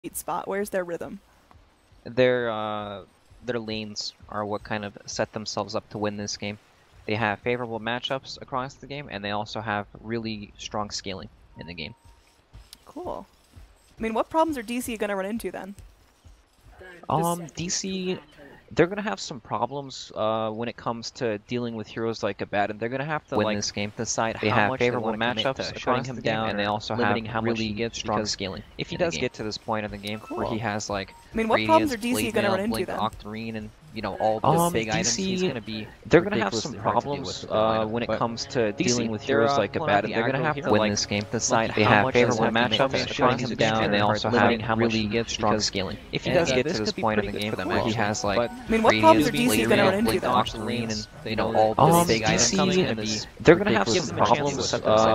sweet spot? Where's their rhythm? Their lanes are what kind of set themselves up to win this game. They have favorable matchups across the game, and they also have really strong scaling in the game. Cool. I mean, what problems are DC gonna run into then? DC, they're gonna have some problems when it comes to dealing with heroes like Abaddon. They're gonna have to win this game, decide they how much favorable matchups, shutting him down, and they also limiting how much he gets strong scaling. If he does get to this point in the game where he has like, I mean, what problems are DC gonna run into then? Octarine, and all the big items, he's gonna be. They're gonna have some problems when it comes to dealing with heroes like Abaddon. They're gonna have to win this game, decide they have favorable matchups, shutting him down, and they also have how much he gets strong scaling. If he does get to this point in the game where he has like, I mean, what problems are DC gonna run into then? Octarine, and all the big items coming in, they're gonna have some problems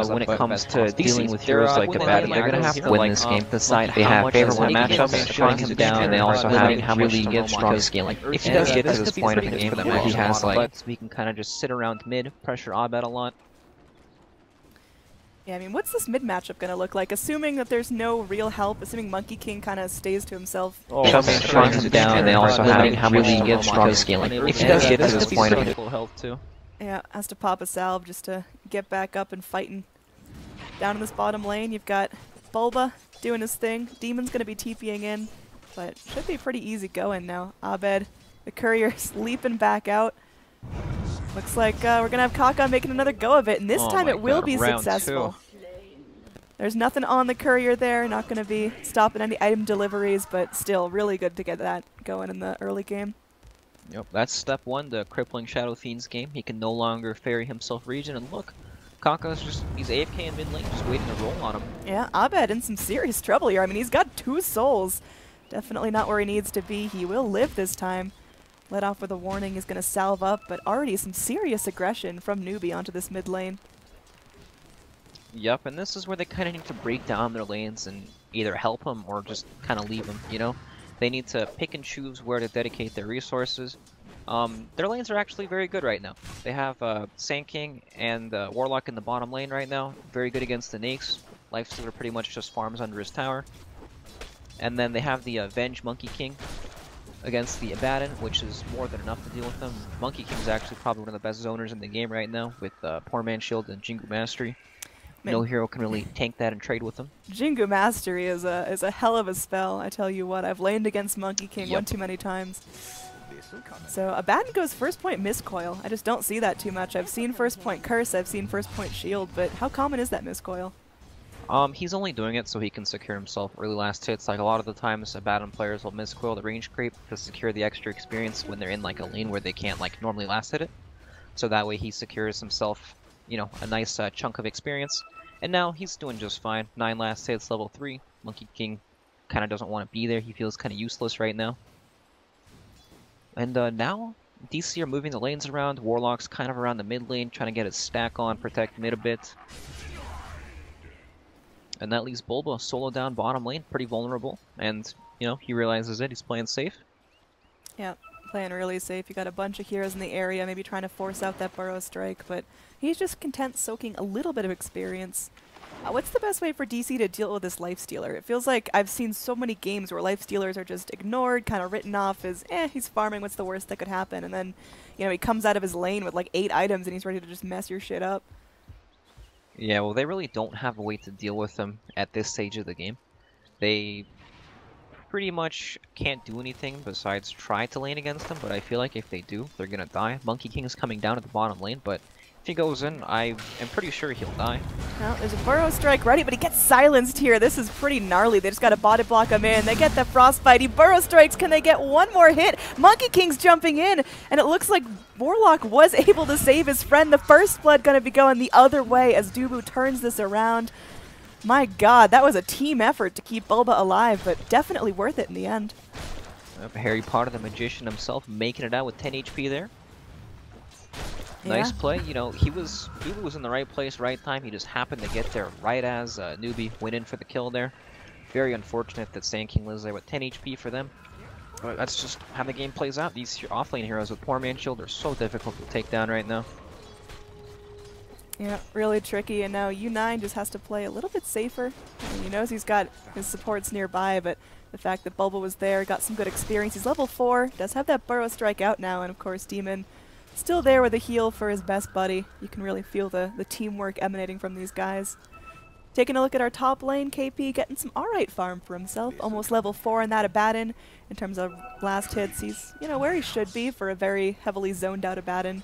when it comes to dealing with heroes like Abaddon. They're gonna have to win this game, decide they have favorable matchups, shutting him down, and they also have how much he gets strong scaling. If he does get to this point in the game where he has like, we can kind of just sit around mid, pressure Abed a lot. Yeah, I mean, what's this mid matchup gonna look like? Assuming that there's no real help, assuming Monkey King kind of stays to himself. Shutting him down, and they also have how much he gets strong scaling. If he does get to this point of health too. Yeah, has to pop a salve just to get back up and fighting. Down in this bottom lane, you've got Bulba doing his thing. Demon's gonna be TPing in, but should be pretty easy going now. Abed, the courier's leaping back out. Looks like we're gonna have Kaka making another go of it, and this time it will be successful. There's nothing on the courier there, not gonna be stopping any item deliveries, but still really good to get that going in the early game. Yep, that's step one, the crippling Shadow Fiend's game. He can no longer ferry himself region, and look, Kaka's he's AFK in mid lane, just waiting to roll on him. Yeah, Abed in some serious trouble here. I mean, he's got 2 souls. Definitely not where he needs to be. He will live this time. Let off with a warning, he's going to salve up, but already some serious aggression from Newbee onto this mid lane. Yep, and this is where they kind of need to break down their lanes and either help them or just kind of leave them, They need to pick and choose where to dedicate their resources. Their lanes are actually very good right now. They have Sand King and Warlock in the bottom lane right now. Very good against the Nakes. Lifestealer pretty much just farms under his tower. And then they have the Venge Monkey King against the Abaddon, which is more than enough to deal with them. Monkey King is actually probably one of the best zoners in the game right now with Poor Man Shield and Jingu Mastery. No hero can really tank that and trade with them. Jingu Mastery is a hell of a spell, I tell you what. I've laned against Monkey King one too many times. So Abaddon goes first point miscoil. I just don't see that too much. I've seen first point curse, I've seen first point shield, but how common is that miscoil? He's only doing it so he can secure himself early last hits. Like a lot of the times, Abaddon players will miscoil the range creep to secure the extra experience when they're in like a lane where they can't like normally last hit it. So that way he secures himself, a nice chunk of experience. And now he's doing just fine. 9 last hits, level 3. Monkey King kind of doesn't want to be there. He feels kind of useless right now. And now DC are moving the lanes around. Warlock's kind of around the mid lane, trying to get his stack on, protect mid a bit. And that leaves Bulba solo down bottom lane, pretty vulnerable. And, he realizes it. He's playing safe. Yeah, playing really safe. You got a bunch of heroes in the area, maybe trying to force out that Burrow Strike, but he's just content soaking a little bit of experience. What's the best way for DC to deal with this Lifestealer? It feels like I've seen so many games where Lifestealers are just ignored, kind of written off as, he's farming, what's the worst that could happen? And then, he comes out of his lane with like 8 items and he's ready to just mess your shit up. Yeah, well, they really don't have a way to deal with them at this stage of the game. They pretty much can't do anything besides try to lane against them, but I feel like if they do, they're gonna die. Monkey King is coming down at the bottom lane, but if he goes in, I am pretty sure he'll die. Well, there's a Burrow Strike ready, but he gets silenced here. This is pretty gnarly. They just got to body block him in. They get the Frostbite. He Burrow Strikes. Can they get one more hit? Monkey King's jumping in, and it looks like Warlock was able to save his friend. The first blood going to be going the other way as Dubu turns this around. My god, that was a team effort to keep Bulba alive, but definitely worth it in the end. Harry Potter, the magician himself, making it out with 10 HP there. Nice play. Dubu was in the right place, right time. He just happened to get there right as Newbee went in for the kill there. Very unfortunate that Sand King lives there with 10 HP for them. But that's just how the game plays out. These offlane heroes with Poor Man Shield are so difficult to take down right now. Yeah, really tricky, and now U9 just has to play a little bit safer. And he knows he's got his supports nearby, but the fact that Bulba was there, got some good experience. He's level 4, does have that Burrow Strike out now, and of course Demon still there with a heal for his best buddy. You can really feel the teamwork emanating from these guys. Taking a look at our top lane, KP getting some alright farm for himself. Almost level 4 in that Abaddon. In terms of last hits, he's, you know, where he should be for a very heavily zoned out Abaddon.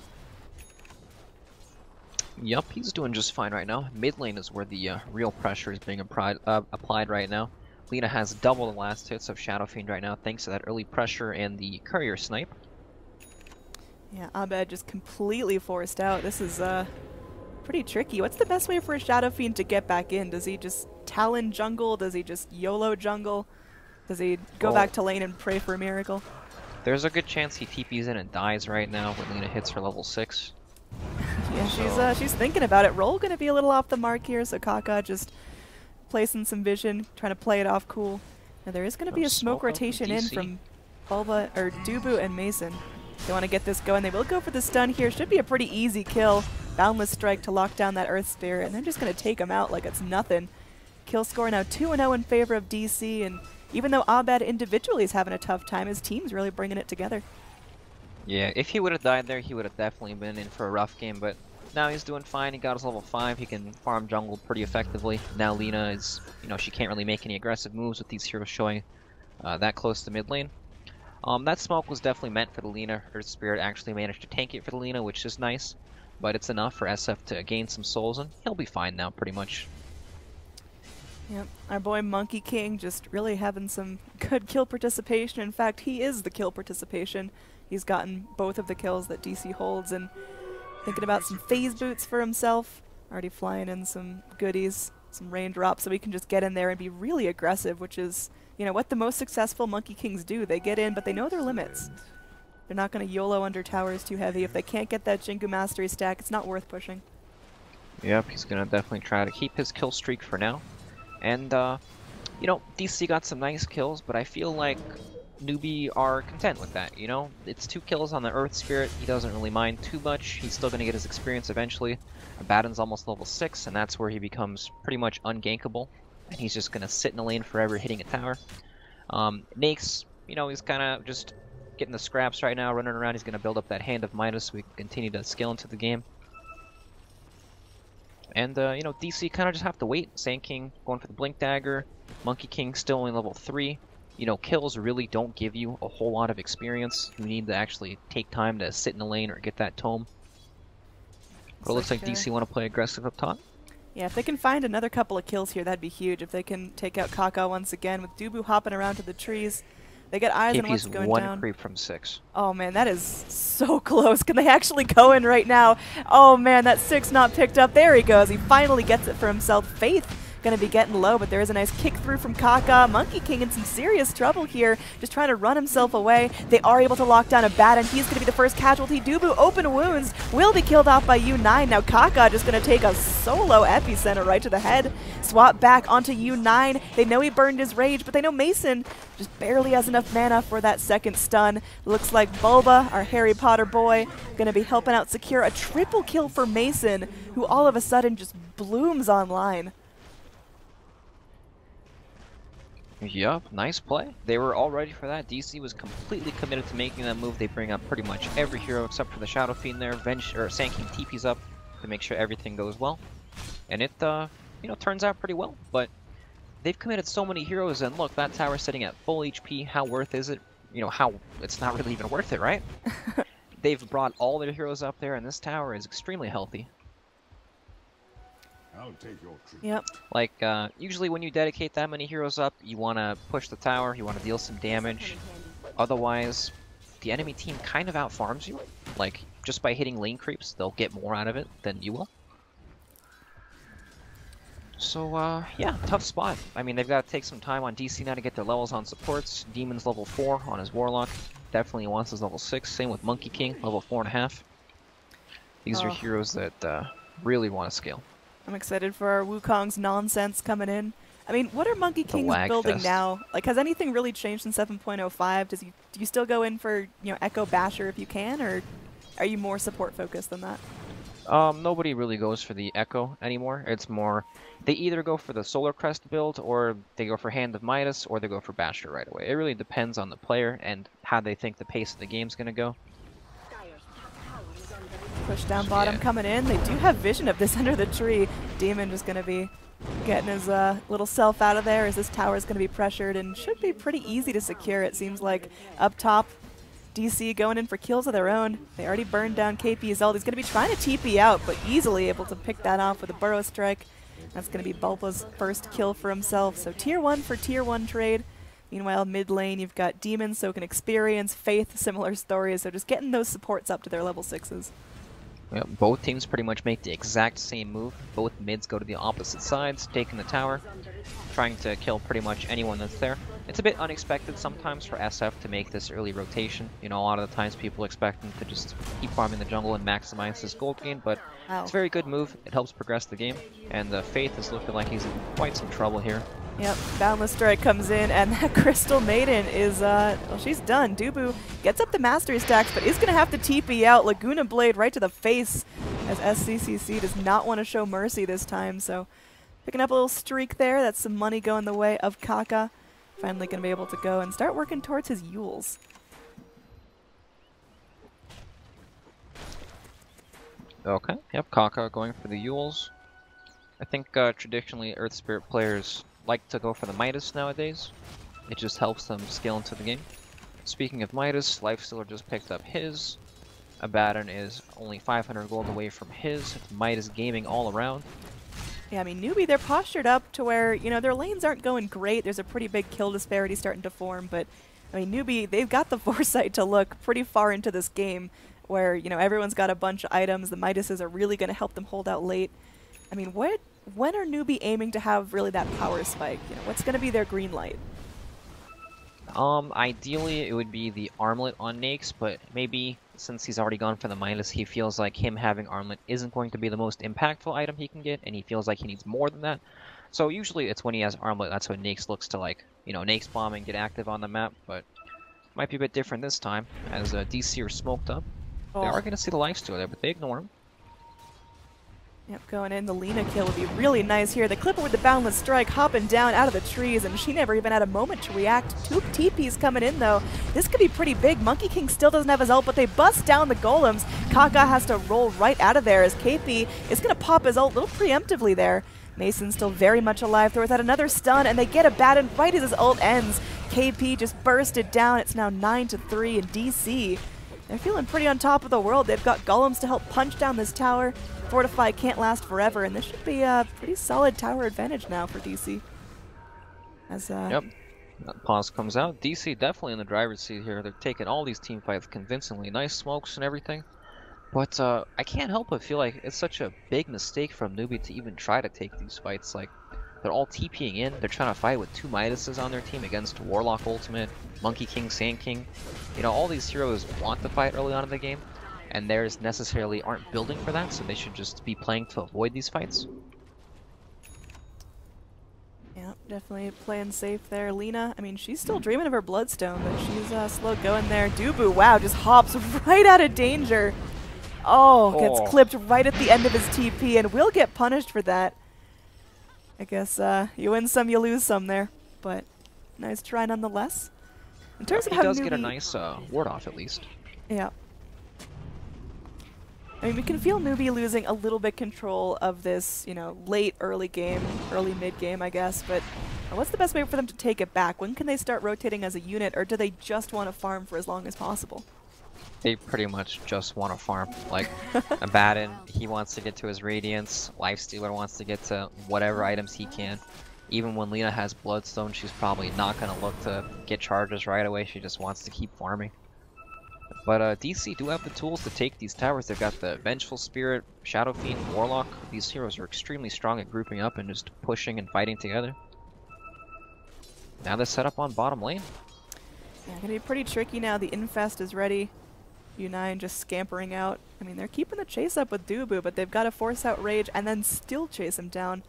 Yup, he's doing just fine right now. Mid lane is where the real pressure is being applied right now. Lina has double the last hits of Shadow Fiend right now thanks to that early pressure and the courier snipe. Yeah, Abed just completely forced out. This is pretty tricky. What's the best way for a Shadow Fiend to get back in? Does he just Talon jungle? Does he just YOLO jungle? Does he go back to lane and pray for a miracle? There's a good chance he TPs in and dies right now when Lina hits her level 6. Yeah, she's thinking about it. Roll gonna be a little off the mark here, so Kaka just placing some vision, trying to play it off cool. Now there is gonna be a smoke rotation in from Bulba or Dubu and Mason. They want to get this going. They will go for the stun here. Should be a pretty easy kill. Boundless Strike to lock down that Earth Spirit, and they're just gonna take him out like it's nothing. Kill score now 2-0 in favor of DC, and even though Abed individually is having a tough time, his team's really bringing it together. Yeah, if he would have died there, he would have definitely been in for a rough game, but now he's doing fine. He got his level 5. He can farm jungle pretty effectively. Now Lina is, you know, she can't really make any aggressive moves with these heroes showing that close to mid lane. That smoke was definitely meant for the Lina. Earth Spirit actually managed to tank it for the Lina, which is nice, but it's enough for SF to gain some souls, and he'll be fine now, pretty much. Yep, our boy Monkey King just really having some good kill participation. In fact, he is the kill participation. He's gotten both of the kills that DC holds, and thinking about some phase boots for himself. Already flying in some goodies, some raindrops, so he can just get in there and be really aggressive, which is, you know, what the most successful Monkey Kings do. They get in, but they know their limits. They're not going to YOLO under towers too heavy. If they can't get that Jingu Mastery stack, it's not worth pushing. Yep, he's going to definitely try to keep his kill streak for now. And, you know, DC got some nice kills, but I feel like Newbee are content with that, you know? It's 2 kills on the Earth Spirit. He doesn't really mind too much. He's still going to get his experience eventually. Abaddon's almost level 6, and that's where he becomes pretty much ungankable. And he's just going to sit in the lane forever hitting a tower. Nake's, you know, he's kind of just getting the scraps right now, running around. He's going to build up that Hand of Midas so we can continue to scale into the game. And, you know, DC kind of just have to wait. Sand King going for the Blink Dagger. Monkey King still only level 3. You know, kills really don't give you a whole lot of experience. You need to actually take time to sit in the lane or get that tome. But it looks like DC want to play aggressive up top. Yeah, if they can find another couple of kills here, that'd be huge. If they can take out Kaka once again with Dubu hopping around to the trees. They get eyes on what's going down. 1 creep from 6. Oh man, that is so close. Can they actually go in right now? Oh man, that 6 not picked up. There he goes. He finally gets it for himself. Faith gonna be getting low, but there is a nice kick through from Kaka. Monkey King in some serious trouble here, just trying to run himself away. They are able to lock down Abaddon. He's gonna be the first casualty. Dubu open wounds, will be killed off by U9. Now Kaka just gonna take a solo epicenter right to the head. Swap back onto U9. They know he burned his rage, but they know Mason just barely has enough mana for that second stun. Looks like Bulba, our Harry Potter boy, gonna be helping out secure a triple kill for Mason, who all of a sudden just blooms online. Yup, nice play. They were all ready for that. DC was completely committed to making that move. They bring up pretty much every hero except for the Shadow Fiend there. Sand King TP's up to make sure everything goes well. And it, you know, turns out pretty well. But they've committed so many heroes, and look, that tower's sitting at full HP. How worth is it? You know, it's not really even worth it, right? They've brought all their heroes up there, and this tower is extremely healthy. I'll take your treat. Yep. Like, usually when you dedicate that many heroes up, you want to push the tower, you want to deal some damage. Otherwise, the enemy team kind of outfarms you. Like, just by hitting lane creeps, they'll get more out of it than you will. So, yeah, tough spot. I mean, they've got to take some time on DC now to get their levels on supports. Demon's level 4 on his Warlock. Definitely wants his level 6. Same with Monkey King, level 4.5. These are heroes that really want to scale. I'm excited for our Wukong's nonsense coming in. I mean, what are Monkey Kings building now? Like, has anything really changed in 7.05? Do you still go in for, you know, Echo Basher if you can, or are you more support focused than that? Nobody really goes for the Echo anymore. It's more, they either go for the Solar Crest build, or they go for Hand of Midas, or they go for Basher right away. It really depends on the player and how they think the pace of the game's gonna go. Push down bottom Yeah. coming in. They do have vision of this under the tree. Demon just going to be getting his little self out of there as this tower is going to be pressured and should be pretty easy to secure, it seems like. Up top, DC going in for kills of their own. They already burned down KP's ult. He's going to be trying to TP out, but easily able to pick that off with a burrow strike. That's going to be Bulba's first kill for himself. So tier 1 for tier 1 trade. Meanwhile, mid lane, you've got Demon, so can experience, Faith, similar stories. So just getting those supports up to their level 6s. Yeah, both teams pretty much make the exact same move. Both mids go to the opposite sides, taking the tower, trying to kill pretty much anyone that's there. It's a bit unexpected sometimes for SF to make this early rotation. You know, a lot of the times people expect them to just keep farming the jungle and maximize this gold gain, but it's a very good move. It helps progress the game, and Faith is looking like he's in quite some trouble here. Yep, Boundless Strike comes in, and that Crystal Maiden is, well, she's done. Dubu gets up the Mastery stacks, but is going to have to TP out. Laguna Blade right to the face, as SCCC does not want to show mercy this time. So picking up a little streak there. That's some money going the way of Kaka. Finally going to be able to go and start working towards his Yules. Okay, yep, Kaka going for the Yules. I think traditionally Earth Spirit players like to go for the Midas nowadays. It just helps them scale into the game. Speaking of Midas, Lifestealer just picked up his. Abaddon is only 500 gold away from his. Midas gaming all around. Yeah, I mean, Newbee, they're postured up to where, you know, their lanes aren't going great. There's a pretty big kill disparity starting to form, but, I mean, Newbee, they've got the foresight to look pretty far into this game where, you know, everyone's got a bunch of items. The Midases are really going to help them hold out late. I mean, when are Newbee aiming to have really that power spike? You know, what's going to be their green light? Ideally it would be the armlet on Nakes, but maybe since he's already gone for the Midas, he feels like him having armlet isn't going to be the most impactful item he can get, and he feels like he needs more than that. So usually it's when he has armlet, that's when Nakes looks to, like, you know, Nakes bomb and get active on the map, but might be a bit different this time, as DC are smoked up. They are going to see the Lifestealer there, but they ignore him. Yep, going in. The Lina kill would be really nice here. The Clipper with the Boundless Strike hopping down out of the trees, and she never even had a moment to react. 2 TPs coming in, though. This could be pretty big. Monkey King still doesn't have his ult, but they bust down the golems. Kaka has to roll right out of there as KP is going to pop his ult a little preemptively there. Mason's still very much alive. Throws out another stun, and they get Abaddon right as his ult ends. KP just bursted down. It's now 9-3 in DC. They're feeling pretty on top of the world. They've got golems to help punch down this tower. Fortify can't last forever, and this should be a pretty solid tower advantage now for DC. As Yep, that pause comes out. DC definitely in the driver's seat here. They're taking all these team fights convincingly. Nice smokes and everything. But I can't help but feel like it's such a big mistake from Newbee to even try to take these fights. Like, they're all TPing in. They're trying to fight with 2 Midases on their team against Warlock Ultimate, Monkey King, Sand King. You know, all these heroes want to fight early on in the game, and theirs necessarily aren't building for that, so they should just be playing to avoid these fights. yeah, definitely playing safe there. Lina, I mean, she's still dreaming of her Bloodstone, but she's slow going there. Dubu, wow, just hops right out of danger. Oh, gets clipped right at the end of his TP, and will get punished for that. I guess you win some, you lose some there, but nice try nonetheless. In terms of how he does Newbee, get a nice ward off at least. Yeah. I mean, we can feel Newbee losing a little bit control of this, you know, late early game, early mid game, I guess, but what's the best way for them to take it back? When can they start rotating as a unit, or do they just want to farm for as long as possible? They pretty much just want to farm. Like, Abaddon, he wants to get to his Radiance. Lifestealer wants to get to whatever items he can. Even when Lina has Bloodstone, she's probably not going to look to get charges right away. She just wants to keep farming. But DC do have the tools to take these towers. They've got the Vengeful Spirit, Shadow Fiend, Warlock. These heroes are extremely strong at grouping up and just pushing and fighting together. Now they're set up on bottom lane. Yeah, gonna be pretty tricky now. The Infest is ready. U9 just scampering out. I mean, they're keeping the chase up with Dubu, but they've got to force out Rage and then still chase him down.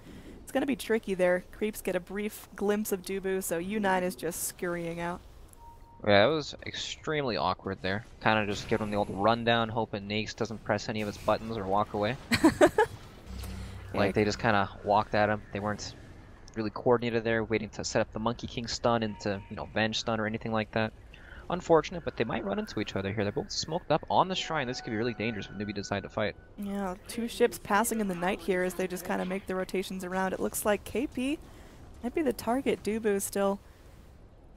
It's going to be tricky there. Creeps get a brief glimpse of Dubu, so U9 is just scurrying out. Yeah, it was extremely awkward there. Kind of just giving the old rundown, hoping Nace doesn't press any of his buttons or walk away. Like, they just kind of walked at him. They weren't really coordinated there, waiting to set up the Monkey King stun into, you know, Venge stun or anything like that. Unfortunate, but they might run into each other here. They're both smoked up on the shrine. This could be really dangerous when Newbee decide to fight. Yeah, 2 ships passing in the night here as they just kind of make the rotations around. It looks like KP might be the target. Dubu still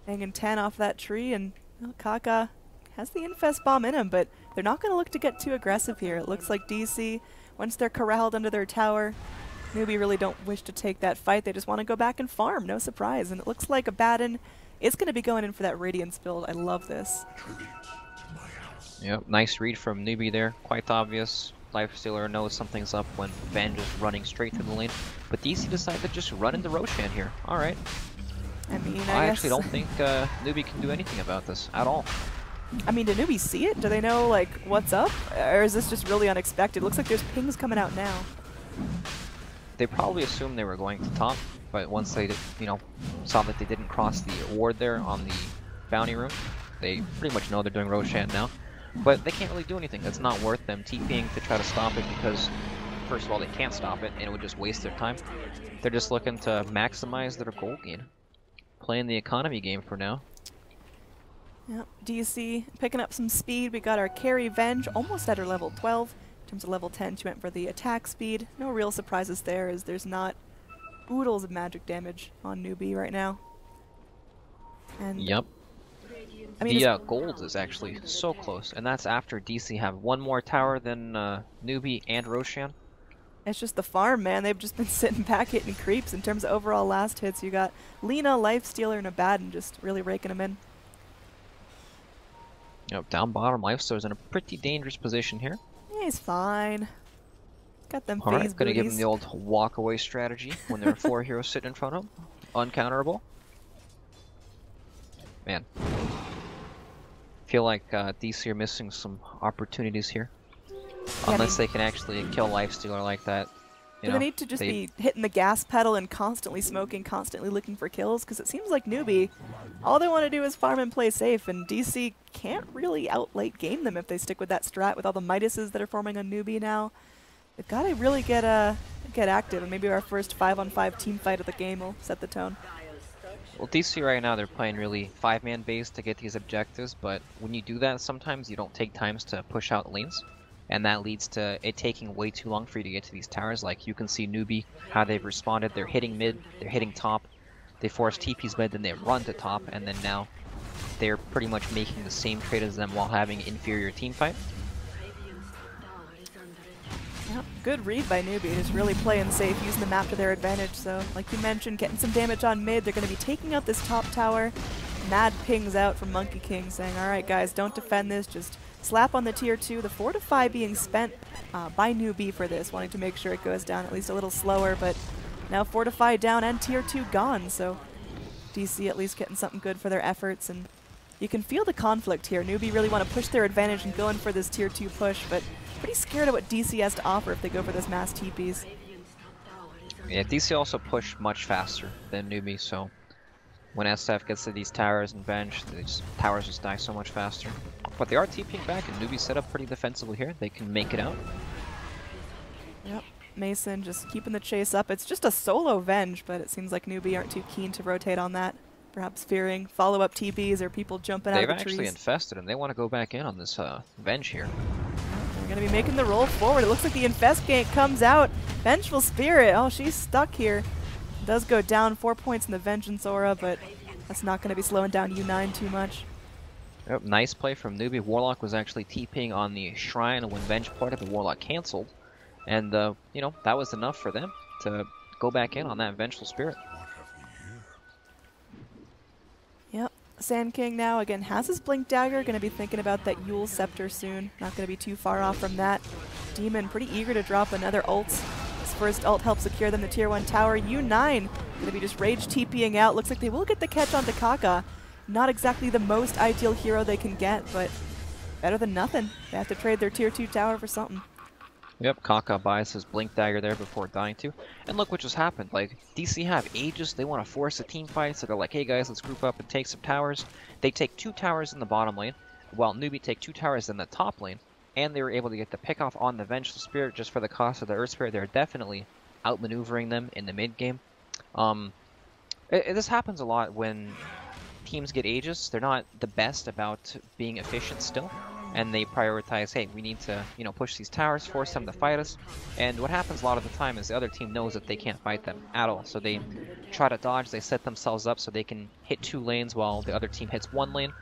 hanging 10 off that tree, and well, Kaka has the infest bomb in him, but they're not going to look to get too aggressive here. It looks like DC, once they're corralled under their tower, Newbee really don't wish to take that fight. They just want to go back and farm, no surprise. And it looks like Abaddon is going to be going in for that Radiance build. I love this. Yep, nice read from Newbee there. Quite obvious. Lifestealer knows something's up when Venge is running straight through the lane. But DC decided to just run into Roshan here. Alright. I mean, I actually don't think Newbee can do anything about this at all. I mean, did Newbee see it? Do they know, like, what's up? Or is this just really unexpected? It looks like there's pings coming out now. They probably assumed they were going to top, but once they, you know, saw that they didn't cross the ward there on the bounty room, they pretty much know they're doing Roshan now. But they can't really do anything. It's not worth them TPing to try to stop it because, first of all, they can't stop it, and it would just waste their time. They're just looking to maximize their gold gain. Playing the economy game for now. Yep, DC picking up some speed. We got our carry Venge almost at her level 12. In terms of level 10, she went for the attack speed. No real surprises there, as there's not oodles of magic damage on Newbee right now. And yep. I mean, the gold is actually so close, and that's after DC have one more tower than Newbee and Roshan. It's just the farm, man. They've just been sitting back hitting creeps. In terms of overall last hits, you got Lina, Lifestealer, and Abaddon just really raking them in. Yep, down bottom, Lifestealer's in a pretty dangerous position here. Yeah, he's fine. Got them phase Alright, gonna booties. give him the old walk away strategy when there are 4 heroes sitting in front of him. Uncounterable. Man. Feel like DC are missing some opportunities here. Yeah, Unless they can actually kill Lifestealer like that. You know, they need to just be hitting the gas pedal and constantly smoking, constantly looking for kills, because it seems like Newbee, all they want to do is farm and play safe, and DC can't really out-late game them if they stick with that strat with all the Midases that are forming on Newbee now. They've got to really get active, and maybe our first 5-on-5 team fight of the game will set the tone. Well, DC right now, they're playing really 5-man base to get these objectives, but when you do that, sometimes you don't take times to push out lanes. And that leads to it taking way too long for you to get to these towers. Like, you can see Newbee, how they've responded. They're hitting mid, they're hitting top. They force TP's mid, then they run to top, and then now they're pretty much making the same trade as them while having inferior team fight. Yep, good read by Newbee, just really playing safe, using the map to their advantage. So, like you mentioned, getting some damage on mid. They're going to be taking out this top tower. Mad pings out from Monkey King saying, alright guys, don't defend this, just slap on the tier 2. The fortify being spent by Newbee for this, wanting to make sure it goes down at least a little slower, but now fortify down and tier 2 gone, so DC at least getting something good for their efforts, and you can feel the conflict here. Newbee really want to push their advantage and go in for this tier 2 push, but pretty scared of what DC has to offer if they go for this mass TPs. Yeah, DC also push much faster than Newbee, so when SF gets to these towers and bench, these towers just die so much faster. But they are TPing back, and Newbee set up pretty defensively here. They can make it out. Yep, Mason just keeping the chase up. It's just a solo Venge, but it seems like Newbee aren't too keen to rotate on that. Perhaps fearing follow-up TPs or people jumping out of the trees. They've actually infested, and they want to go back in on this Venge here. They're going to be making the roll forward. It looks like the infest gank comes out. Vengeful Spirit, oh, she's stuck here. Does go down 4 points in the Vengeance aura, but that's not going to be slowing down U9 too much. Yep, nice play from Newbee. Warlock was actually TPing on the shrine when Venge parted, the Warlock canceled. And, you know, that was enough for them to go back in on that Vengeful Spirit. Yep, Sand King now, again, has his Blink Dagger. Going to be thinking about that Yule Scepter soon. Not going to be too far off from that. Demon pretty eager to drop another ult. His first ult helps secure them the tier 1 tower. U9 going to be just rage TPing out. Looks like they will get the catch onto Kaka. Not exactly the most ideal hero they can get, but better than nothing. They have to trade their tier 2 tower for something. Yep, Kaka buys his Blink Dagger there before dying to. And look what just happened. Like, DC have Aegis, they want to force a team fight, so they're like, hey guys, let's group up and take some towers. They take 2 towers in the bottom lane, while Newbee take 2 towers in the top lane, and they were able to get the pick off on the Vengeful Spirit just for the cost of the Earth Spirit. They're definitely outmaneuvering them in the mid game. This happens a lot when teams get Aegis. They're not the best about being efficient still, and they prioritize, hey, we need to, you know, push these towers, force them to fight us. And what happens a lot of the time is the other team knows that they can't fight them at all, so they try to dodge. They set themselves up so they can hit 2 lanes while the other team hits 1 lane,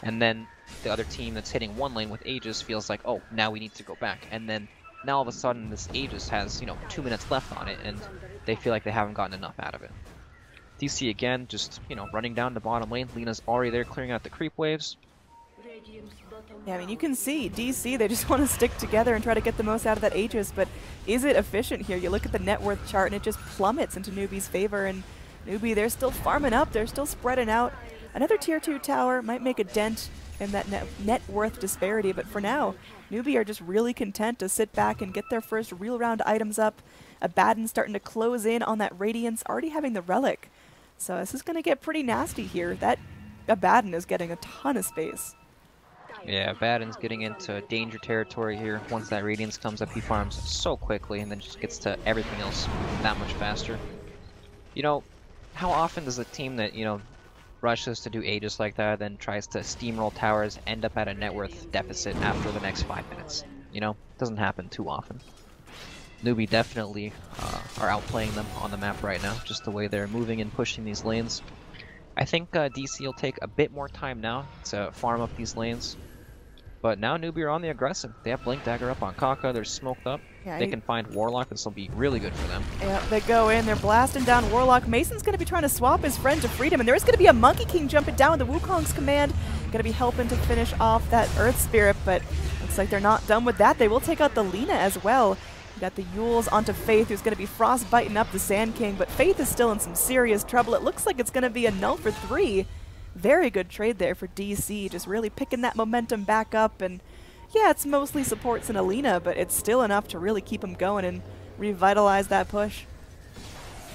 and then the other team that's hitting 1 lane with Aegis feels like, oh, now we need to go back. And then now all of a sudden this Aegis has, you know, 2 minutes left on it, and they feel like they haven't gotten enough out of it. DC again, just, you know, running down the bottom lane. Lena's already there clearing out the creep waves. Yeah, I mean, you can see DC, they just want to stick together and try to get the most out of that Aegis, but is it efficient here? You look at the net worth chart and it just plummets into Newbee's favor, and Newbee, they're still farming up, they're still spreading out. Another tier 2 tower might make a dent in that net worth disparity, but for now, Newbee are just really content to sit back and get their first real round items up. Abaddon starting to close in on that Radiance, already having the Relic. So this is going to get pretty nasty here. That Abaddon is getting a ton of space. Yeah, Abaddon's getting into danger territory here. Once that Radiance comes up, he farms so quickly and then just gets to everything else that much faster. You know, how often does a team that, you know, rushes to do Aegis like that, then tries to steamroll towers, end up at a net worth deficit after the next 5 minutes? You know, doesn't happen too often. Newbee definitely are outplaying them on the map right now, just the way they're moving and pushing these lanes. I think DC will take a bit more time now to farm up these lanes. But now Newbee are on the aggressive. They have Blink Dagger up on Kaka, they're smoked up. Yeah, they can find Warlock, this will be really good for them. Yeah, they go in, they're blasting down Warlock. Mason's going to be trying to swap his friend to Freedom, and there is going to be a Monkey King jumping down with the Wukong's command. Going to be helping to finish off that Earth Spirit, but looks like they're not done with that. They will take out the Lina as well. We got the Yules onto Faith, who's going to be frostbiting up the Sand King, but Faith is still in some serious trouble. It looks like it's going to be a null for 3. Very good trade there for DC, just really picking that momentum back up. And yeah, it's mostly supports in Alina, but it's still enough to really keep him going and revitalize that push.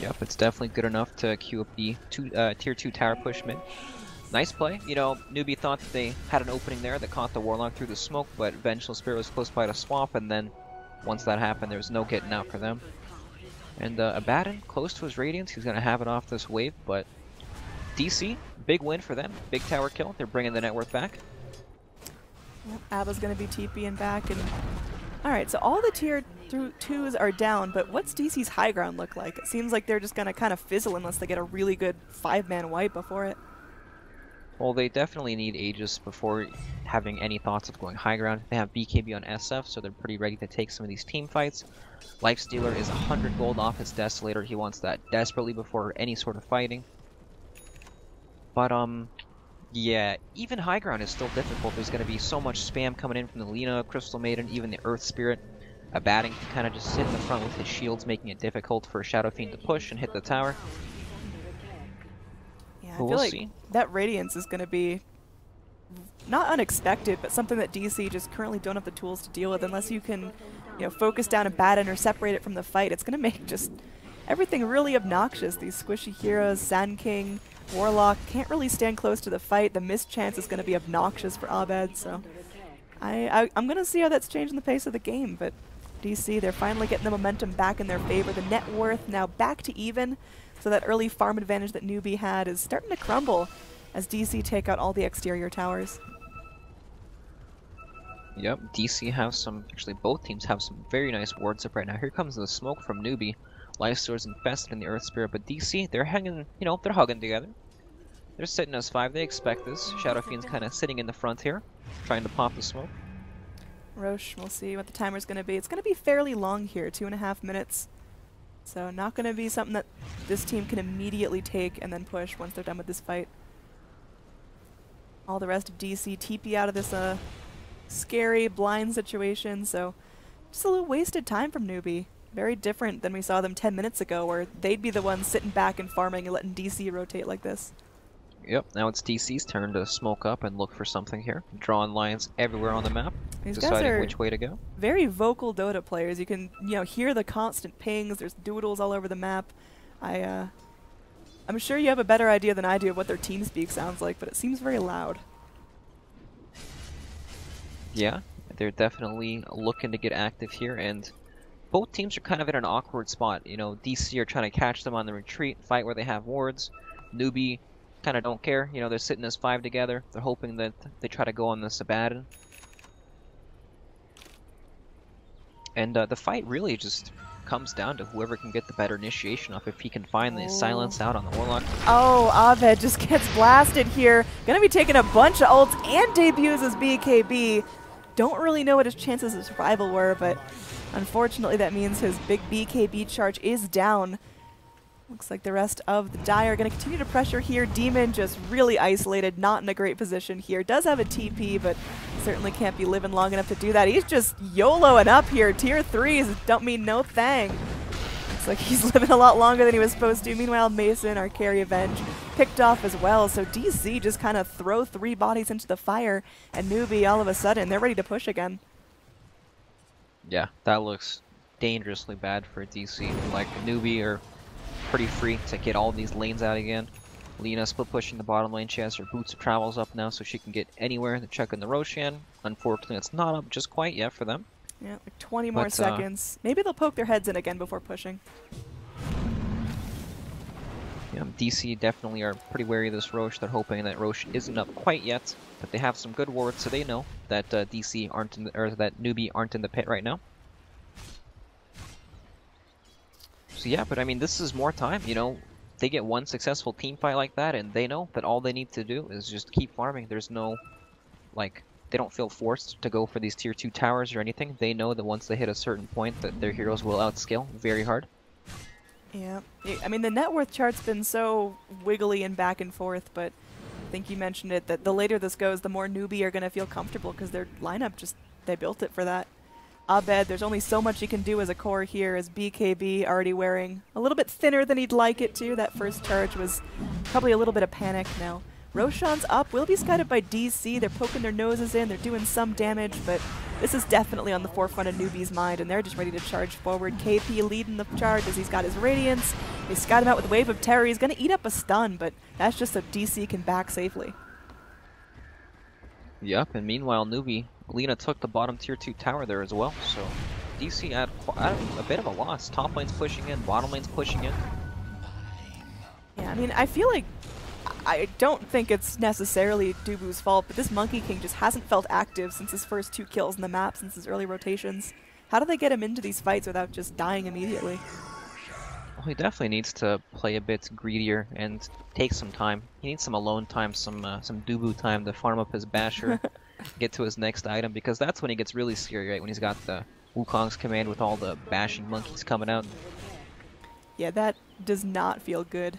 Yep, it's definitely good enough to queue up the tier 2 tower push mid. Nice play. You know, Newbee thought that they had an opening there that caught the Warlock through the smoke, but Vengeful Spirit was close by to swap, and then once that happened, there was no getting out for them. And Abaddon, close to his Radiance, he's going to have it off this wave, but DC, big win for them. Big tower kill. They're bringing the net worth back. Yep, Abba's going to be TPing back. And alright, so all the tier 2s are down, but what's DC's high ground look like? It seems like they're just going to kind of fizzle unless they get a really good 5-man wipe before it. Well, they definitely need Aegis before having any thoughts of going high ground. They have BKB on SF, so they're pretty ready to take some of these team fights. Lifestealer is 100 gold off his Desolator. He wants that desperately before any sort of fighting. But, yeah, even high ground is still difficult. There's going to be so much spam coming in from the Lina, Crystal Maiden, even the Earth Spirit. Abaddon can kind of just sit in the front with his shields, making it difficult for Shadow Fiend to push and hit the tower. Yeah, I feel like that Radiance is going to be not unexpected, but something that DC just currently don't have the tools to deal with unless you can, you know, focus down Abaddon or separate it from the fight. It's going to make just everything really obnoxious. These squishy heroes, Sand King, Warlock, can't really stand close to the fight. The missed chance is going to be obnoxious for Abed, so I'm going to see how that's changing the pace of the game, but DC, they're finally getting the momentum back in their favor. The net worth now back to even, so that early farm advantage that Newbee had is starting to crumble as DC take out all the exterior towers. Yep, DC have some, actually both teams have some very nice wards up right now. Here comes the smoke from Newbee. Lifestealer's infested in the Earth Spirit, but DC, they're hanging, you know, they're hugging together. They're sitting as 5, they expect this. Shadow Fiend's kind of sitting in the front here, trying to pop the smoke. Roche, we'll see what the timer's going to be. It's going to be fairly long here, 2.5 minutes. So not going to be something that this team can immediately take and then push once they're done with this fight. All the rest of DC TP out of this scary blind situation, so just a little wasted time from Newbee. Very different than we saw them 10 minutes ago, where they'd be the ones sitting back and farming and letting DC rotate like this. Yep, now it's DC's turn to smoke up and look for something here. Drawing lines everywhere on the map, These guys deciding are which way to go. very vocal Dota players. You can, hear the constant pings. There's doodles all over the map. I'm sure you have a better idea than I do of what their team speak sounds like, but it seems very loud. Yeah, they're definitely looking to get active here, and both teams are kind of in an awkward spot. You know, DC are trying to catch them on the retreat, fight where they have wards. Newbee kind of don't care. You know, they're sitting as 5 together. They're hoping that they try to go on the Sabaton. And the fight really just comes down to whoever can get the better initiation off. If he can find the silence out on the Warlock. Oh, Abed just gets blasted here. Gonna be taking a bunch of ults and debuts as BKB. Don't really know what his chances of survival were, but unfortunately that means his big BKB charge is down. Looks like the rest of the Dire are going to continue to pressure here. Demon just really isolated, not in a great position here. Does have a TP, but certainly can't be living long enough to do that. He's just YOLOing up here. Tier 3s don't mean no thang. Looks like he's living a lot longer than he was supposed to. Meanwhile, Mason, our carry Avenge, picked off as well. So DC just kind of throw 3 bodies into the fire, and Newbee, all of a sudden, they're ready to push again. Yeah, that looks dangerously bad for DC. Like, Newbee are pretty free to get all these lanes out again. Lina split pushing the bottom lane. She has her boots of travels up now, so she can get anywhere. They're checking the Roshan. Unfortunately, it's not up just quite yet for them. Yeah, like 20 more seconds. Maybe they'll poke their heads in again before pushing. Yeah, DC definitely are pretty wary of this Roche. They're hoping that Roche isn't up quite yet, but they have some good wards, so they know that DC aren't in the, or that Newbee aren't in the pit right now. So yeah, but I mean, this is more time, you know. They get one successful team fight like that, and they know that all they need to do is just keep farming. There's no, like, they don't feel forced to go for these tier 2 towers or anything. They know that once they hit a certain point that their heroes will outscale very hard. Yeah, I mean, the net worth chart's been so wiggly and back and forth, but I think you mentioned it, that the later this goes, the more Newbee are going to feel comfortable because their lineup just, they built it for that. Abed, there's only so much he can do as a core here, as BKB already wearing a little bit thinner than he'd like it to. That first charge was probably a little bit of panic now. Roshan's up, will be scouted by DC. They're poking their noses in, they're doing some damage, but this is definitely on the forefront of Newbee's mind, and they're just ready to charge forward. KP leading the charge as he's got his Radiance. They scout him out with Wave of Terror. He's going to eat up a stun, but that's just so DC can back safely. Yep, and meanwhile, Newbee, Lina took the bottom tier 2 tower there as well, so DC at a bit of a loss. Top lane's pushing in, bottom lane's pushing in. Yeah, I mean, I feel like, I don't think it's necessarily Dubu's fault, but this Monkey King just hasn't felt active since his first 2 kills in the map, since his early rotations. How do they get him into these fights without just dying immediately? Well, he definitely needs to play a bit greedier and take some time. He needs some alone time, some Dubu time to farm up his Basher, get to his next item, because that's when he gets really scary, right? When he's got the Wukong's command with all the bashing monkeys coming out. Yeah, that does not feel good.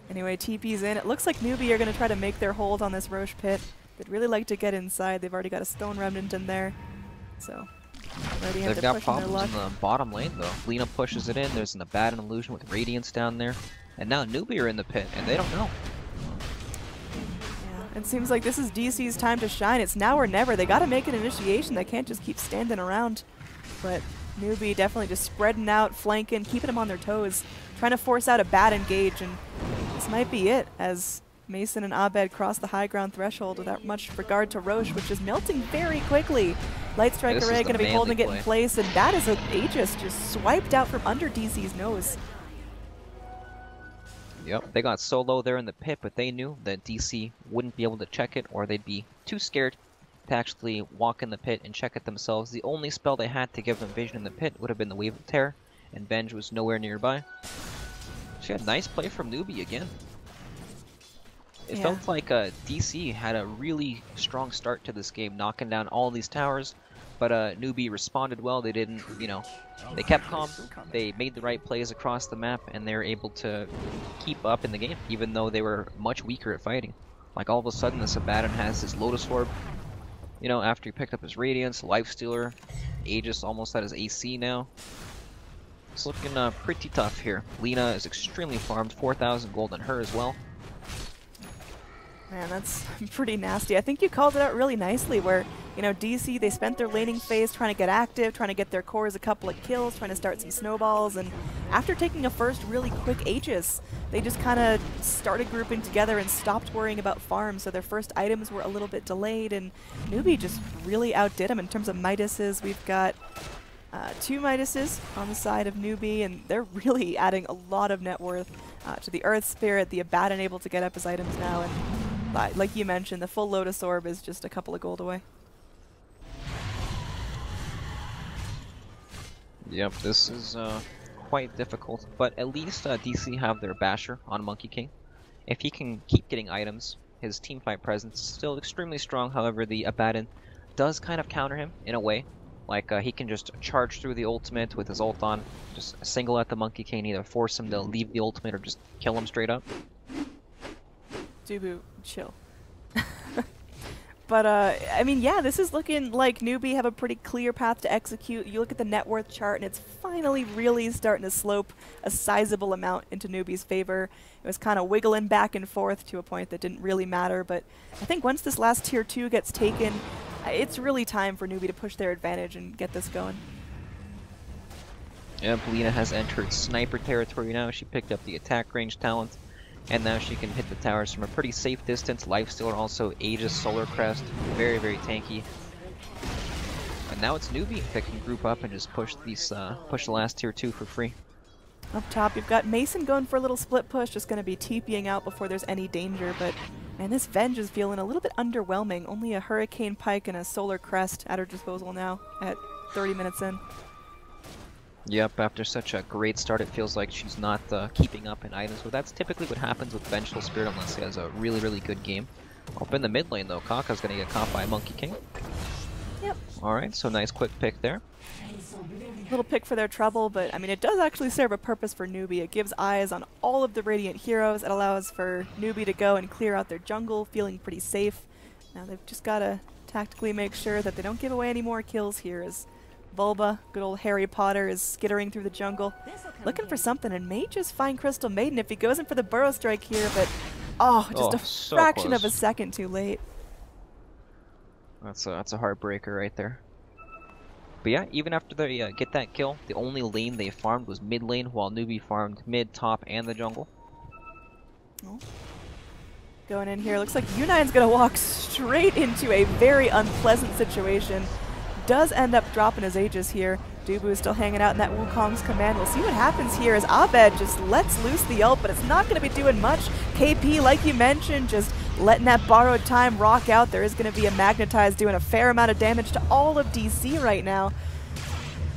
Anyway, TP's in. It looks like Newbee are going to try to make their hold on this Roche pit. They'd really like to get inside. They've already got a Stone Remnant in there. So, already have They've to got push their problems luck. in the bottom lane, though. Lina pushes it in. There's an Abaddon illusion with Radiance down there. And now Newbee are in the pit, and they don't know. Yeah, it seems like this is DC's time to shine. It's now or never. They got to make an initiation. They can't just keep standing around. But Newbee definitely just spreading out, flanking, keeping them on their toes, trying to force out a bad engage, and this might be it as Mason and Abed cross the high ground threshold without much regard to Roche, which is melting very quickly. Light Strike Array going to be holding it in place, and that is an Aegis just swiped out from under DC's nose. Yep, they got so low there in the pit, but they knew that DC wouldn't be able to check it, or they'd be too scared to actually walk in the pit and check it themselves. The only spell they had to give them vision in the pit would have been the Wave of Terror, and Benj was nowhere nearby. She had nice play from Newbee again. It felt like DC had a really strong start to this game, knocking down all these towers, but Newbee responded well. They didn't, you know, they kept calm, they made the right plays across the map, and they were able to keep up in the game, even though they were much weaker at fighting. Like, all of a sudden, this Abaddon has his Lotus Orb, you know, after he picked up his Radiance, Lifestealer, Aegis almost at his AC now. It's looking pretty tough here. Lina is extremely farmed, 4,000 gold on her as well. Man, that's pretty nasty. I think you called it out really nicely where, you know, DC, they spent their laning phase trying to get active, trying to get their cores a couple of kills, trying to start some snowballs, and after taking a first really quick Aegis, they just kind of started grouping together and stopped worrying about farms, so their first items were a little bit delayed, and Newbee just really outdid them in terms of Midases. We've got 2 Midases on the side of Newbee, and they're really adding a lot of net worth to the Earth Spirit, the Abaddon able to get up his items now, and like you mentioned, the full Lotus Orb is just a couple of gold away. Yep, this is quite difficult, but at least DC have their Basher on Monkey King. If he can keep getting items, his teamfight presence is still extremely strong. However, the Abaddon does kind of counter him in a way. Like, he can just charge through the ultimate with his ult on, just single out the Monkey King, either force him to leave the ultimate or just kill him straight up. Dubu, chill. But, I mean, yeah, this is looking like Newbee have a pretty clear path to execute. You look at the net worth chart, and it's finally really starting to slope a sizable amount into Newbee's favor. It was kind of wiggling back and forth to a point that didn't really matter, but I think once this last tier 2 gets taken, it's really time for Newbee to push their advantage and get this going. Yep, Lina has entered sniper territory now. She picked up the attack range talent. And now she can hit the towers from a pretty safe distance. Lifestealer also, Aegis, Solar Crest, very, very tanky. And now it's Newbee that can group up and just push these, push the last tier 2 for free. Up top, you've got Mason going for a little split push, just going to be TPing out before there's any danger. But man, this Venge is feeling a little bit underwhelming. Only a Hurricane Pike and a Solar Crest at her disposal now at 30 minutes in. Yep, after such a great start, it feels like she's not keeping up in items, but that's typically what happens with Vengeful Spirit unless he has a really, really good game. Up in the mid lane, though, Kaka's going to get caught by Monkey King. Yep. Alright, so nice quick pick there. Little pick for their trouble, but I mean, it does actually serve a purpose for Newbee. It gives eyes on all of the Radiant heroes. It allows for Newbee to go and clear out their jungle, feeling pretty safe. Now they've just got to tactically make sure that they don't give away any more kills here as Bulba, good old Harry Potter, is skittering through the jungle, looking for something, and may just find Crystal Maiden if he goes in for the Burrow Strike here, but just a so fraction close. of a second too late. That's a heartbreaker right there. But yeah, even after they get that kill, the only lane they farmed was mid lane, while Newbee farmed mid, top, and the jungle. Oh. Going in here, looks like U9's going to walk straight into a very unpleasant situation. Does end up dropping his Aegis here. Dubu is still hanging out in that Wukong's command. We'll see what happens here as Abed just lets loose the ult, but it's not going to be doing much. KP, like you mentioned, just letting that borrowed time rock out. There is going to be a Magnetize doing a fair amount of damage to all of DC right now.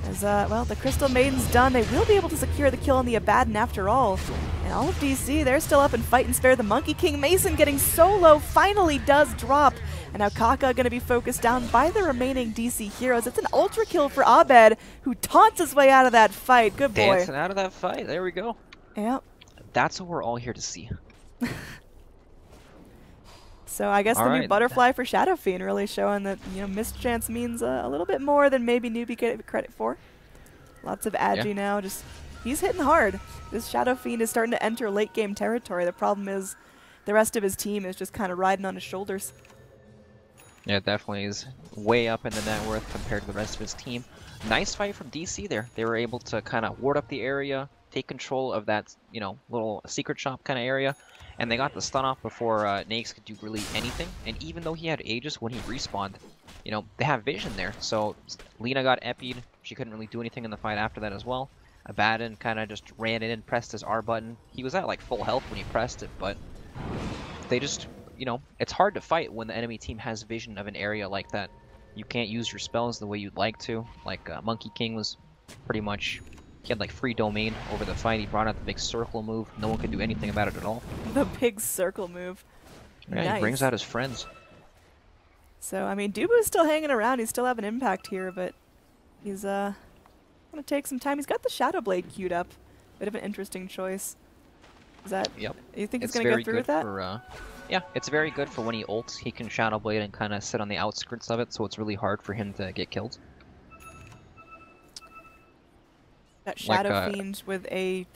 As, well, the Crystal Maiden's done. They will be able to secure the kill on the Abaddon after all. And all of DC, they're still up and fighting spare. The Monkey King Mason getting solo finally does drop. And now Kaka going to be focused down by the remaining DC heroes. It's an ultra kill for Abed, who taunts his way out of that fight. Good boy. Dancing out of that fight. There we go. Yep. That's what we're all here to see. So I guess the new butterfly for Shadow Fiend really showing that, you know, mischance means a little bit more than maybe Newbee gave credit for. Lots of agi now. Just he's hitting hard. This Shadow Fiend is starting to enter late game territory. The problem is the rest of his team is just kind of riding on his shoulders. Yeah, it definitely is way up in the net worth compared to the rest of his team. Nice fight from DC there. They were able to kind of ward up the area, take control of that, you know, little secret shop kind of area, and they got the stun off before Naix could do really anything. And even though he had Aegis when he respawned, you know, they have vision there. So Lina got epied. She couldn't really do anything in the fight after that as well. Abaddon kind of just ran in and pressed his R button. He was at like full health when he pressed it, but they just, you know, it's hard to fight when the enemy team has vision of an area like that. You can't use your spells the way you'd like to. Like Monkey King was pretty much, he had like free domain over the fight. He brought out the big circle move. No one could do anything about it at all. The big circle move. Yeah, nice. He brings out his friends. So, I mean, Dubu's still hanging around. He's still having impact here, but he's going to take some time. He's got the Shadow Blade queued up. Bit of an interesting choice. Is that... Yep. You think he's going to go through with that? Yeah, it's very good for when he ults. He can Shadow Blade and kind of sit on the outskirts of it, so it's really hard for him to get killed. That Shadow Fiend with a...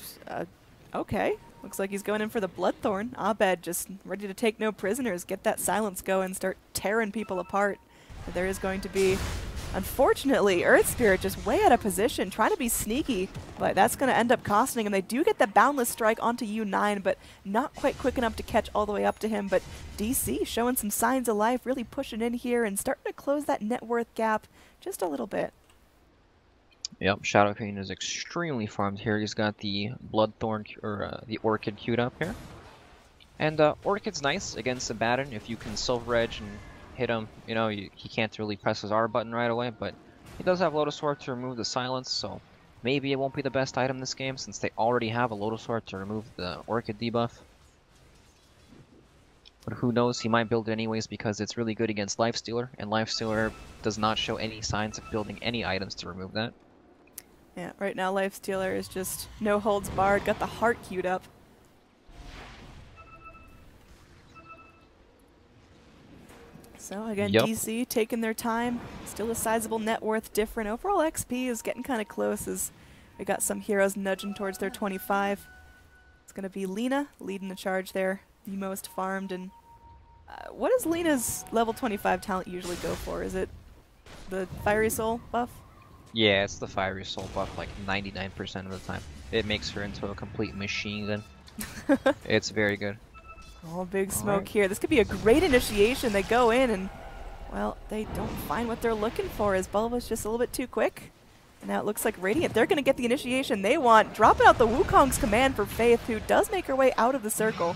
okay. Looks like he's going in for the Bloodthorn. Abed just ready to take no prisoners, get that silence going, start tearing people apart. But there is going to be, unfortunately, Earth Spirit just way out of position, trying to be sneaky, but that's going to end up costing him. They do get the Boundless Strike onto U9, but not quite quick enough to catch all the way up to him. But DC showing some signs of life, really pushing in here and starting to close that net worth gap just a little bit. Yep, Shadow Fiend is extremely farmed here. He's got the Bloodthorn, or the Orchid queued up here. And Orchid's nice against the Baton if you can Silver Edge and hit him. You know, he can't really press his R button right away, but he does have Lotus Sword to remove the silence, so maybe it won't be the best item this game since they already have a Lotus Sword to remove the Orchid debuff. But who knows, he might build it anyways because it's really good against Lifestealer, and Lifestealer does not show any signs of building any items to remove that. Yeah, right now Lifestealer is just no holds barred, got the heart queued up. So again, DC taking their time, still a sizable net worth different. Overall XP is getting kind of close as we got some heroes nudging towards their 25. It's going to be Lina leading the charge there, the most farmed. And what does Lina's level 25 talent usually go for? Is it the Fiery Soul buff? Yeah, it's the Fiery Soul buff like 99% of the time. It makes her into a complete machine gun. It's very good. Oh, big smoke here. This could be a great initiation. They go in and, well, they don't find what they're looking for as Bulba's just a little bit too quick. And now it looks like Radiant, they're going to get the initiation they want. Dropping out the Wukong's command for Faith, who does make her way out of the circle.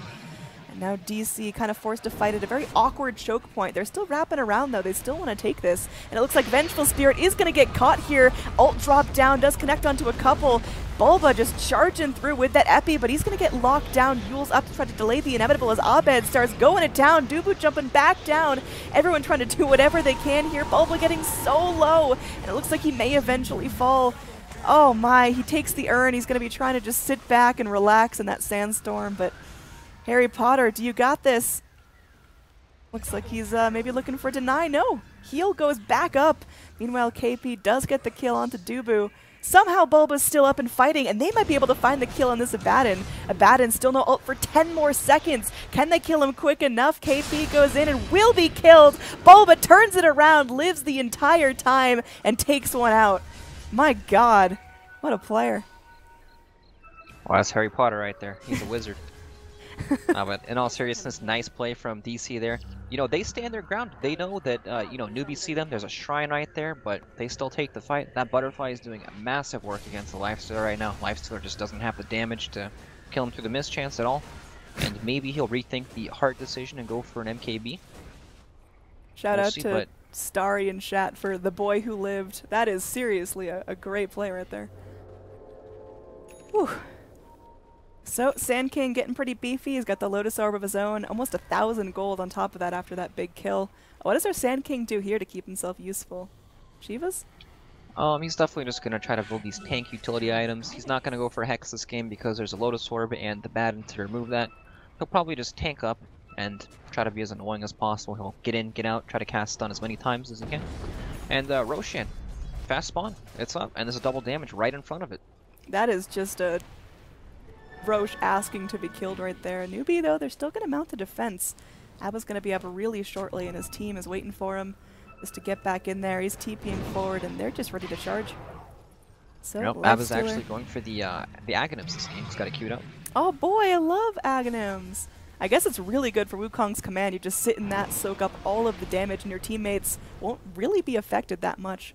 Now DC kind of forced to fight at a very awkward choke point. They're still wrapping around though. They still want to take this. And it looks like Vengeful Spirit is going to get caught here. Ult drop down, does connect onto a couple. Bulba just charging through with that Epi, but he's going to get locked down. Yule's up to try to delay the inevitable as Abed starts going it down. Dubu jumping back down. Everyone trying to do whatever they can here. Bulba getting so low. And it looks like he may eventually fall. Oh my, he takes the urn. He's going to be trying to just sit back and relax in that sandstorm, but Harry Potter, do you got this? Looks like he's maybe looking for deny. No, heal goes back up. Meanwhile, KP does get the kill onto Dubu. Somehow Bulba's still up and fighting, and they might be able to find the kill on this Abaddon. Abaddon still no ult for 10 more seconds. Can they kill him quick enough? KP goes in and will be killed. Bulba turns it around, lives the entire time, and takes one out. My god, what a player. Well, that's Harry Potter right there. He's a wizard. But in all seriousness, nice play from DC there. You know, they stand their ground. They know that, you know, newbies see them. There's a shrine right there, but they still take the fight. That Butterfly is doing massive work against the Lifestealer right now. Lifestealer just doesn't have the damage to kill him through the mischance at all. And maybe he'll rethink the heart decision and go for an MKB. Shout out to Starry and Shat for the boy who lived. That is seriously a great play right there. Whew. So, Sand King getting pretty beefy. He's got the Lotus Orb of his own. Almost 1,000 gold on top of that after that big kill. What does our Sand King do here to keep himself useful? Shivas? He's definitely just going to try to build these tank utility items. He's not going to go for Hex this game because there's a Lotus Orb and the Baton to remove that. He'll probably just tank up and try to be as annoying as possible. He'll get in, get out, try to cast stun as many times as he can. And Roshan, fast spawn. It's up, and there's a double damage right in front of it. That is just a Roche asking to be killed right there. Newbee, though, they're still going to mount the defense. Abba's going to be up really shortly, and his team is waiting for him just to get back in there. He's TPing forward, and they're just ready to charge. So, nope, Abba's actually going for the Aghanims this game. He's got it queued up. Oh boy, I love Aghanims. I guess it's really good for Wukong's command. You just sit in that, soak up all of the damage, and your teammates won't really be affected that much.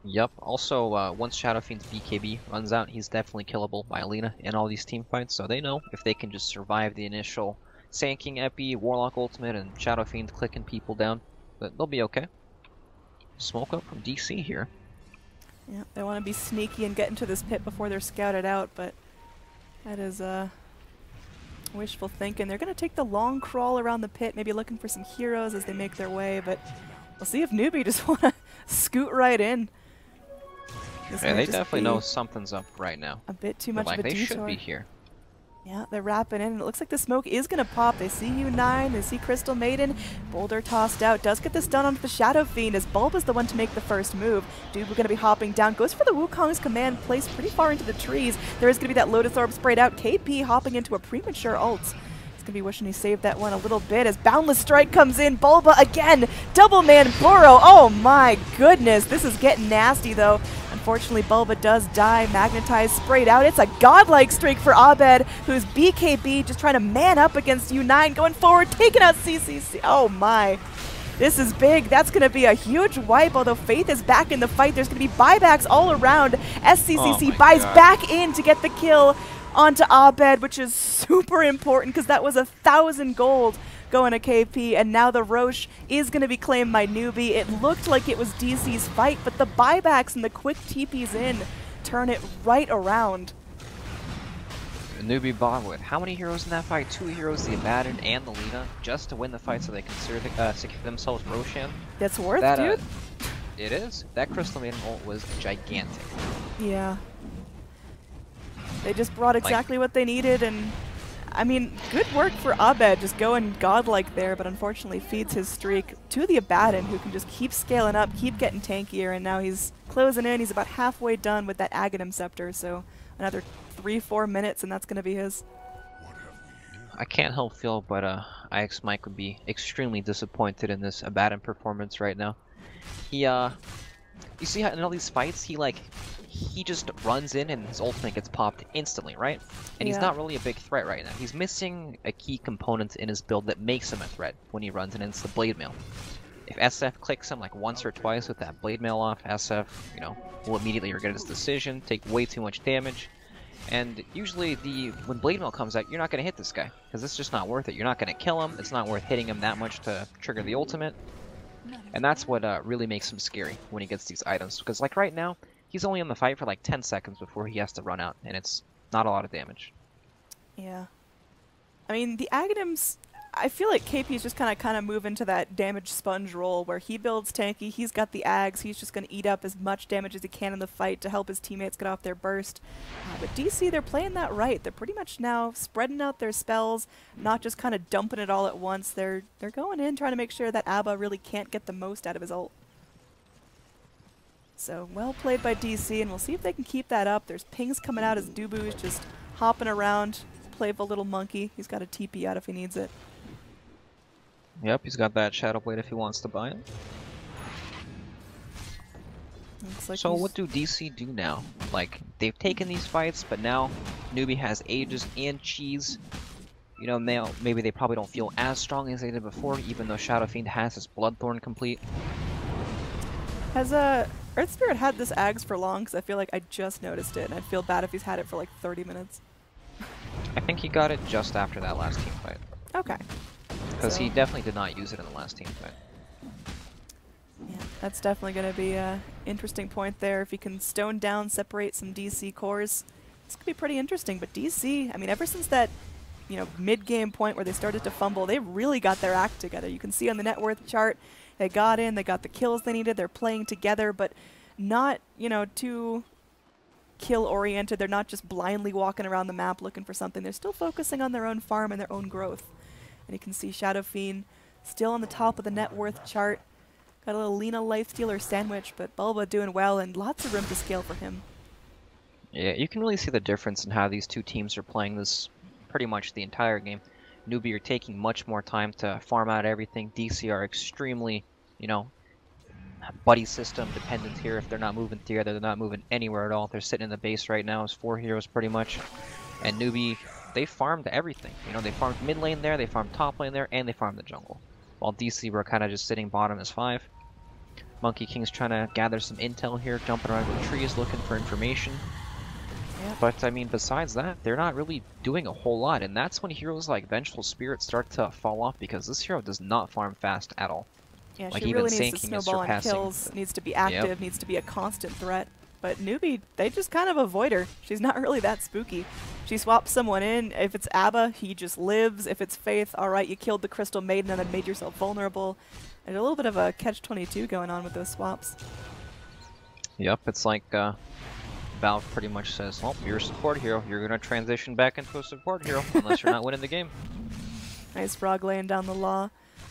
Yep. Also, once Shadow Fiend's BKB runs out, he's definitely killable by Alina in all these team fights, so they know if they can just survive the initial Sand King Epi, Warlock Ultimate, and Shadow Fiend clicking people down, that they'll be okay. Smoke up from DC here. Yeah, they want to be sneaky and get into this pit before they're scouted out, but that is wishful thinking. They're going to take the long crawl around the pit, maybe looking for some heroes as they make their way, but we'll see if Newbee just want to scoot right in. Yeah, they definitely know something's up right now. A bit too much of a detour. They should be here. Yeah, they're wrapping in. It looks like the smoke is going to pop. They see U9, they see Crystal Maiden. Boulder tossed out. Does get this done onto the Shadow Fiend as Bulb is the one to make the first move. Dude, we're going to be hopping down. Goes for the Wukong's command, placed pretty far into the trees. There is going to be that Lotus Orb sprayed out. KP hopping into a premature ult. He's going to be wishing he saved that one a little bit as Boundless Strike comes in. Bulba again. Double man burrow. Oh my goodness. This is getting nasty though. Unfortunately, Bulba does die. Magnetized, sprayed out. It's a godlike streak for Abed, who's BKB just trying to man up against U9, going forward, taking out CCC. Oh my. This is big. That's going to be a huge wipe, although Faith is back in the fight. There's going to be buybacks all around. SCCC buys back in to get the kill onto Abed, which is super important because that was 1,000 gold going to KP, and now the Roche is going to be claimed by Newbee. It looked like it was DC's fight, but the buybacks and the quick TPs in turn it right around. Newbee bought with how many heroes in that fight? 2 heroes, the Abaddon and the Lina, just to win the fight so they can secure themselves Roshan. That's worth, that, dude. It is. That Crystal Maiden ult was gigantic. Yeah. They just brought exactly what they needed, and I mean, good work for Abed, just going godlike there, but unfortunately feeds his streak to the Abaddon, who can just keep scaling up, keep getting tankier, and now he's closing in. He's about halfway done with that Aghanim Scepter, so another 3-4 minutes, and that's going to be his. I can't help feel, but IX Mike would be extremely disappointed in this Abaddon performance right now. He, you see how in all these fights, he just runs in and his ultimate gets popped instantly, right? And he's not really a big threat right now. He's missing a key component in his build that makes him a threat when he runs in, and it's the Blade Mail. If SF clicks him like once or twice with that Blade Mail off, SF, you know, will immediately regret his decision, take way too much damage. And usually when Blade Mail comes out, you're not going to hit this guy, because it's just not worth it. You're not going to kill him, it's not worth hitting him that much to trigger the ultimate. And that's what really makes him scary when he gets these items, because like right now, he's only in the fight for like 10 seconds before he has to run out, and it's not a lot of damage. Yeah. I mean, the Aghanims, I feel like KP is just kind of move into that damage sponge role where he builds tanky, he's got the Ags, he's just going to eat up as much damage as he can in the fight to help his teammates get off their burst. But DC, they're playing that right. They're pretty much now spreading out their spells, not just kind of dumping it all at once. They're going in trying to make sure that Abba really can't get the most out of his ult. So, well played by DC, and we'll see if they can keep that up. There's pings coming out as Dubu's just hopping around, playful little monkey. He's got a TP out if he needs it. Yep, he's got that Shadow Blade if he wants to buy it. Looks like so what do DC do now? Like, they've taken these fights, but now Newbee has Aegis and Cheese. You know, now maybe they probably don't feel as strong as they did before, even though Shadow Fiend has his Bloodthorn complete. Has Earth Spirit had this Ags for long? Because I feel like I just noticed it, and I'd feel bad if he's had it for like 30 minutes. I think he got it just after that last team fight. Okay. Because he definitely did not use it in the last team fight. Yeah, that's definitely going to be an interesting point there. If he can stone down, separate some DC cores, this could be pretty interesting. But DC, I mean, ever since that, you know, mid-game point where they started to fumble, they really got their act together. You can see on the net worth chart, they got in, they got the kills they needed, they're playing together, but not, you know, too kill-oriented. They're not just blindly walking around the map looking for something. They're still focusing on their own farm and their own growth. And you can see Shadow Fiend still on the top of the net worth chart. Got a little Lina Lifestealer sandwich, but Bulba doing well and lots of room to scale for him. Yeah, you can really see the difference in how these two teams are playing this pretty much the entire game. Newbee are taking much more time to farm out everything. DC are extremely, you know, buddy system dependent here. If they're not moving together, they're not moving anywhere at all. They're sitting in the base right now as 4 heroes pretty much. And Newbee, they farmed everything. You know, they farmed mid lane there, they farmed top lane there, and they farmed the jungle. While DC were kind of just sitting bottom as 5. Monkey King's trying to gather some intel here, jumping around the trees looking for information. Yep. But, I mean, besides that, they're not really doing a whole lot, and that's when heroes like Vengeful Spirit start to fall off, because this hero does not farm fast at all. Yeah, like she even really needs to Sand King is snowball on surpassing. kills, needs to be active, needs to be a constant threat. But Newbee, they just kind of avoid her. She's not really that spooky. She swaps someone in. If it's Abba, he just lives. If it's Faith, alright, you killed the Crystal Maiden and then made yourself vulnerable. There's a little bit of a catch-22 going on with those swaps. Yep, it's like Valve pretty much says, well, you're a support hero. You're going to transition back into a support hero unless you're not winning the game. Nice frog laying down the law.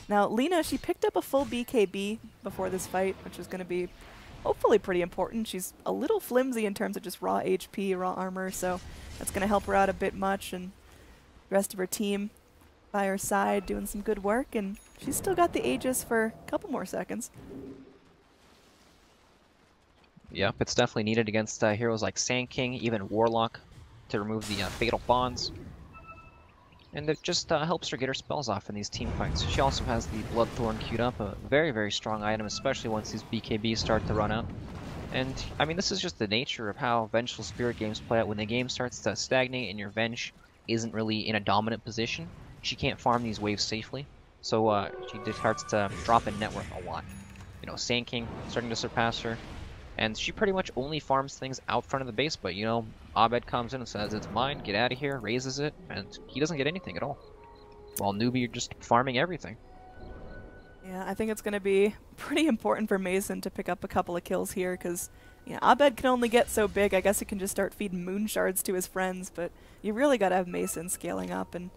Now, Lena, she picked up a full BKB before this fight, which is going to be hopefully pretty important. She's a little flimsy in terms of just raw HP, raw armor, so that's going to help her out a bit much. And the rest of her team by her side doing some good work, and she's still got the Aegis for a couple more seconds. Yep, it's definitely needed against heroes like Sand King, even Warlock, to remove the Fatal Bonds. And it just helps her get her spells off in these team fights. She also has the Bloodthorn queued up, a very, very strong item, especially once these BKBs start to run out. And, I mean, this is just the nature of how Vengeful Spirit games play out. When the game starts to stagnate and your Venge isn't really in a dominant position, she can't farm these waves safely. So she starts to drop in net worth a lot. You know, Sand King starting to surpass her. And she pretty much only farms things out front of the base, but, you know, Abed comes in and says, it's mine, get out of here, raises it, and he doesn't get anything at all. While Newbee, you're just farming everything. Yeah, I think it's going to be pretty important for Mason to pick up a couple of kills here, because, you know, Abed can only get so big. I guess he can just start feeding moon shards to his friends, but you really got to have Mason scaling up, and,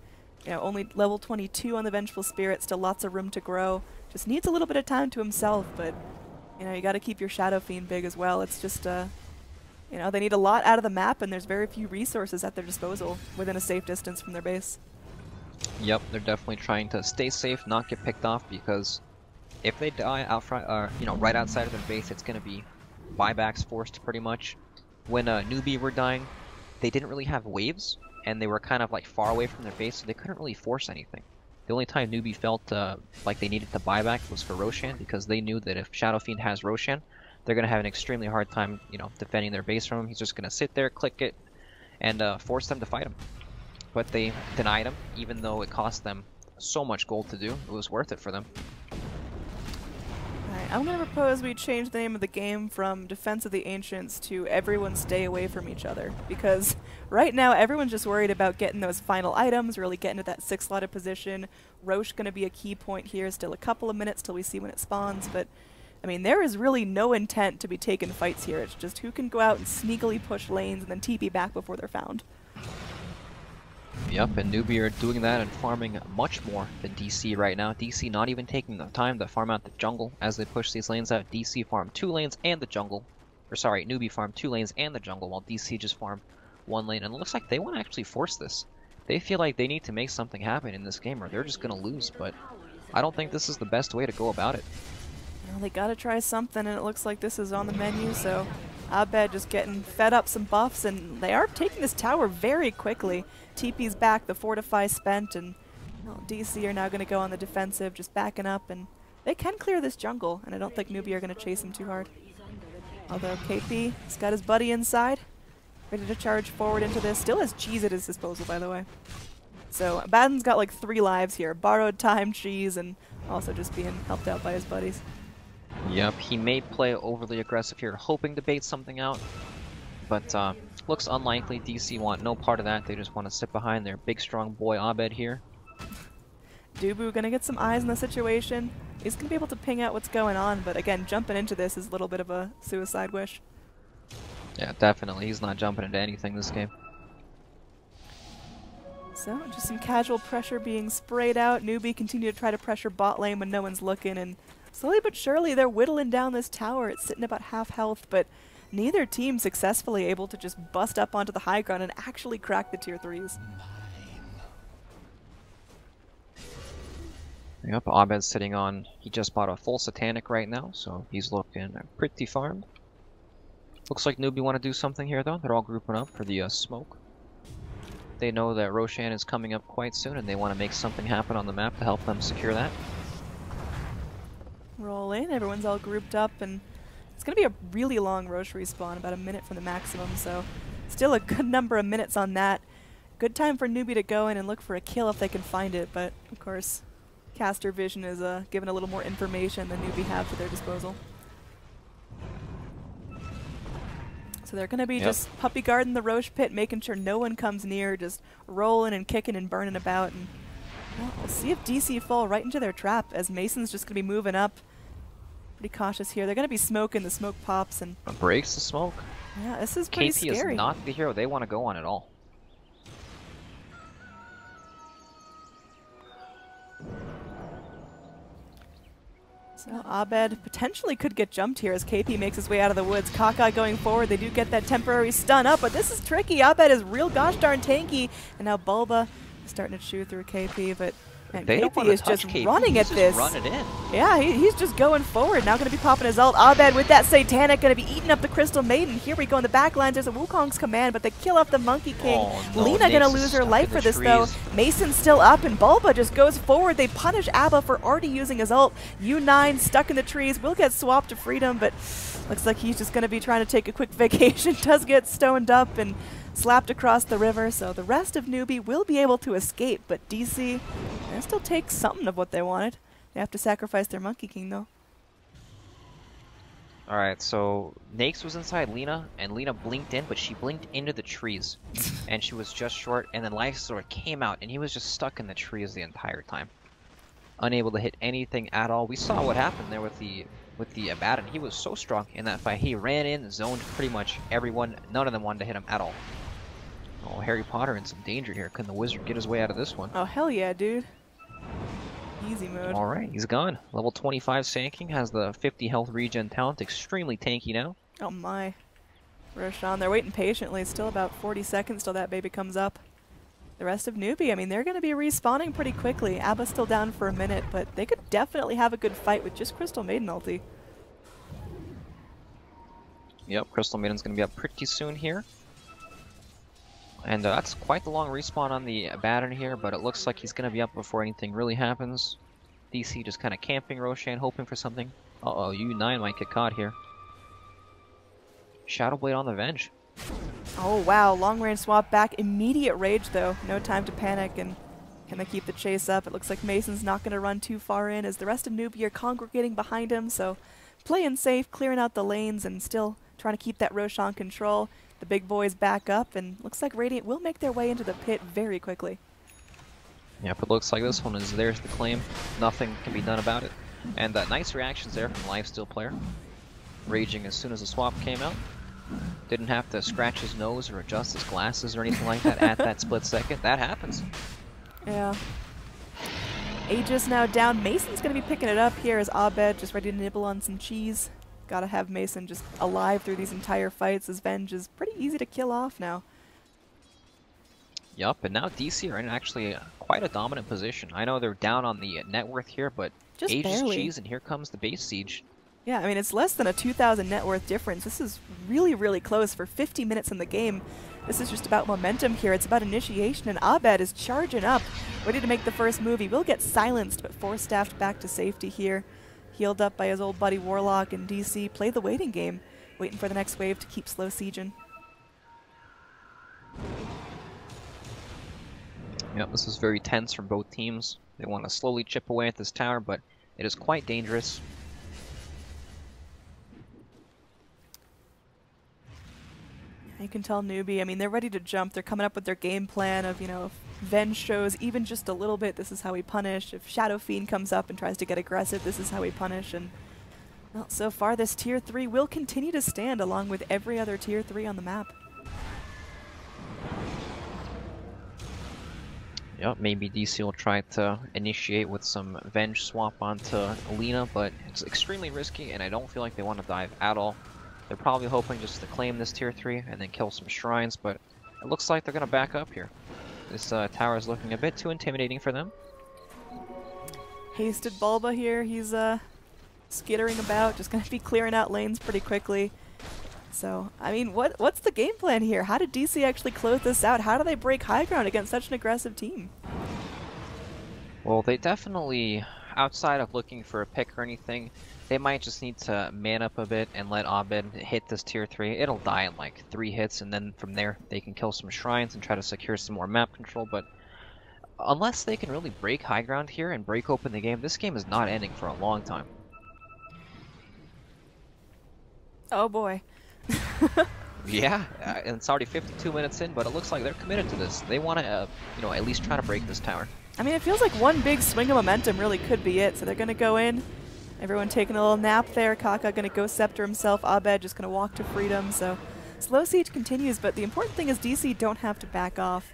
you know, only level 22 on the Vengeful Spirit, still lots of room to grow. Just needs a little bit of time to himself, but, you know, you got to keep your Shadow Fiend big as well. It's just, you know, they need a lot out of the map, and there's very few resources at their disposal within a safe distance from their base. Yep, they're definitely trying to stay safe, not get picked off, because if they die out front, you know, right outside of their base, it's going to be buybacks forced pretty much. When Newbee were dying, they didn't really have waves, and they were kind of like far away from their base, so they couldn't really force anything. The only time Newbee felt like they needed to buy back was for Roshan, because they knew that if Shadow Fiend has Roshan, they're going to have an extremely hard time, you know, defending their base from him. He's just going to sit there, click it, and force them to fight him. But they denied him, even though it cost them so much gold to do. It was worth it for them. Alright, I'm going to propose we change the name of the game from Defense of the Ancients to Everyone Stay Away from Each Other, because right now everyone's just worried about getting those final items, really getting to that 6-slotted position. Roche going to be a key point here, still a couple of minutes till we see when it spawns, but I mean, there is really no intent to be taking fights here. It's just who can go out and sneakily push lanes and then TP back before they're found. Yep, and Newbee are doing that and farming much more than DC right now. DC not even taking the time to farm out the jungle as they push these lanes out. DC farm 2 lanes and the jungle. Or sorry, Newbee farm 2 lanes and the jungle, while DC just farm 1 lane. And it looks like they want to actually force this. They feel like they need to make something happen in this game or they're just going to lose, but I don't think this is the best way to go about it. Well, they gotta try something, and it looks like this is on the menu, so Abed just getting fed up some buffs, and they are taking this tower very quickly. TP's back, the Fortify spent, and DC are now going to go on the defensive, just backing up, and they can clear this jungle, and I don't think Newbee are going to chase him too hard. Although KP has got his buddy inside, ready to charge forward into this. Still has cheese at his disposal, by the way. So Baden's got like 3 lives here. Borrowed time, cheese, and also just being helped out by his buddies. Yep, he may play overly aggressive here, hoping to bait something out, but looks unlikely. DC want no part of that. They just want to sit behind their big, strong boy Abed here. Dubu gonna get some eyes in the situation. He's gonna be able to ping out what's going on, but again, jumping into this is a little bit of a suicide wish. Yeah, definitely. He's not jumping into anything this game. So, just some casual pressure being sprayed out. Newbee continue to try to pressure bot lane when no one's looking, and slowly but surely they're whittling down this tower. It's sitting about half health, but neither team successfully able to just bust up onto the high ground and actually crack the tier 3s. Yep, Abed's sitting on, he just bought a full Satanic right now, so he's looking pretty farmed. Looks like Newbee want to do something here though. They're all grouping up for the smoke. They know that Roshan is coming up quite soon and they want to make something happen on the map to help them secure that. Roll in, everyone's all grouped up, and it's going to be a really long Roche respawn, about a minute from the maximum, so still a good number of minutes on that. Good time for Newbee to go in and look for a kill if they can find it, but of course caster vision is given a little more information than Newbee have at their disposal. So they're going to be just puppy guarding the Roche pit, making sure no one comes near, just rolling and kicking and burning about. And well, we'll see if DC fall right into their trap, as Mason's just going to be moving up. Pretty cautious here. They're going to be smoking, the smoke pops, and Breaks the smoke. Yeah, this is pretty KP scary. is not the hero they want to go on at all. So Abed potentially could get jumped here as KP makes his way out of the woods. Kaka going forward, they do get that temporary stun up, but this is tricky. Abed is real gosh darn tanky, and now Bulba is starting to chew through KP, but man, KP is just running at this. Run it in. Yeah, he's just going forward. Now going to be popping his ult. Abed with that Satanic going to be eating up the Crystal Maiden. Here we go in the back lines. There's a Wukong's command, but they kill off the Monkey King. Oh, no. Lina going to lose her life for this, though. Mason's still up, and Bulba just goes forward. They punish Abba for already using his ult. U9 stuck in the trees. Will get swapped to freedom, but looks like he's just going to be trying to take a quick vacation. Does get stoned up and slapped across the river, so the rest of Newbee will be able to escape, but DC still takes something of what they wanted. They have to sacrifice their Monkey King, though. Alright, so Nakes was inside Lina, and Lina blinked in, but she blinked into the trees. And she was just short, and then Lifesaur came out, and he was just stuck in the trees the entire time. Unable to hit anything at all. We saw what happened there with the Abaddon. He was so strong in that fight. He ran in, zoned pretty much everyone. None of them wanted to hit him at all. Oh, Harry Potter in some danger here. Can the wizard get his way out of this one? Oh, hell yeah, dude. Easy mode. Alright, he's gone. Level 25 Sand has the 50 health regen talent. Extremely tanky now. Oh my. Roshan, they're waiting patiently. Still about 40 seconds till that baby comes up. The rest of Newbee, I mean, they're going to be respawning pretty quickly. Abba's still down for a minute, but they could definitely have a good fight with just Crystal Maiden ulti. Yep, Crystal Maiden's going to be up pretty soon here. And that's quite the long respawn on the Abaddon here, but it looks like he's going to be up before anything really happens. DC just kind of camping Roshan, hoping for something. Uh-oh, U9 might get caught here. Shadow Blade on the Venge. Oh wow, long range swap back. Immediate rage though. No time to panic, and can they keep the chase up? It looks like Mason's not going to run too far in as the rest of Newbee are congregating behind him, so playing safe, clearing out the lanes, and still trying to keep that Roshan control. The big boys back up, and looks like Radiant will make their way into the pit very quickly. Yep, it looks like this one is theirs to claim. Nothing can be done about it. And nice reactions there from the Lifesteal player. Raging as soon as the swap came out. Didn't have to scratch his nose or adjust his glasses or anything like that at that split second. That happens. Yeah. Aegis now down. Mason's going to be picking it up here as Abed just ready to nibble on some cheese. Gotta have Mason just alive through these entire fights. His Venge is pretty easy to kill off now. Yup, and now DC are in actually quite a dominant position. I know they're down on the net worth here, but just Aegis barely. cheese, and here comes the base siege. Yeah, I mean, it's less than a 2,000 net worth difference. This is really, really close for 50 minutes in the game. This is just about momentum here. It's about initiation, and Abed is charging up, ready to make the first move. He will get silenced, but force-staffed back to safety here. Healed up by his old buddy Warlock, and DC play the waiting game, waiting for the next wave to keep slow sieging. Yep, this is very tense from both teams. They want to slowly chip away at this tower, but it is quite dangerous. You can tell Newbee, I mean, they're ready to jump. They're coming up with their game plan of, you know, if Venge shows even just a little bit, this is how we punish. If Shadow Fiend comes up and tries to get aggressive, this is how we punish. And, well, so far this Tier 3 will continue to stand along with every other Tier 3 on the map. Yep, maybe DC will try to initiate with some Venge swap onto Lina, but it's extremely risky, and I don't feel like they want to dive at all. They're probably hoping just to claim this Tier 3 and then kill some shrines, but it looks like they're going to back up here. This tower is looking a bit too intimidating for them. Hasted Bulba here, he's skittering about, just going to be clearing out lanes pretty quickly. So, I mean, what's the game plan here? How did DC actually close this out? How do they break high ground against such an aggressive team? Well, they definitely, outside of looking for a pick or anything, they might just need to man up a bit and let Abed hit this Tier 3. It'll die in like 3 hits, and then from there they can kill some shrines and try to secure some more map control, but unless they can really break high ground here and break open the game, this game is not ending for a long time. Oh boy. Yeah, and it's already 52 minutes in, but it looks like they're committed to this. They want to, you know, at least try to break this tower. I mean, it feels like one big swing of momentum really could be it. So they're going to go in. Everyone taking a little nap there. Kaka going to go scepter himself. Abed just going to walk to freedom. So Slow siege continues, but the important thing is DC don't have to back off.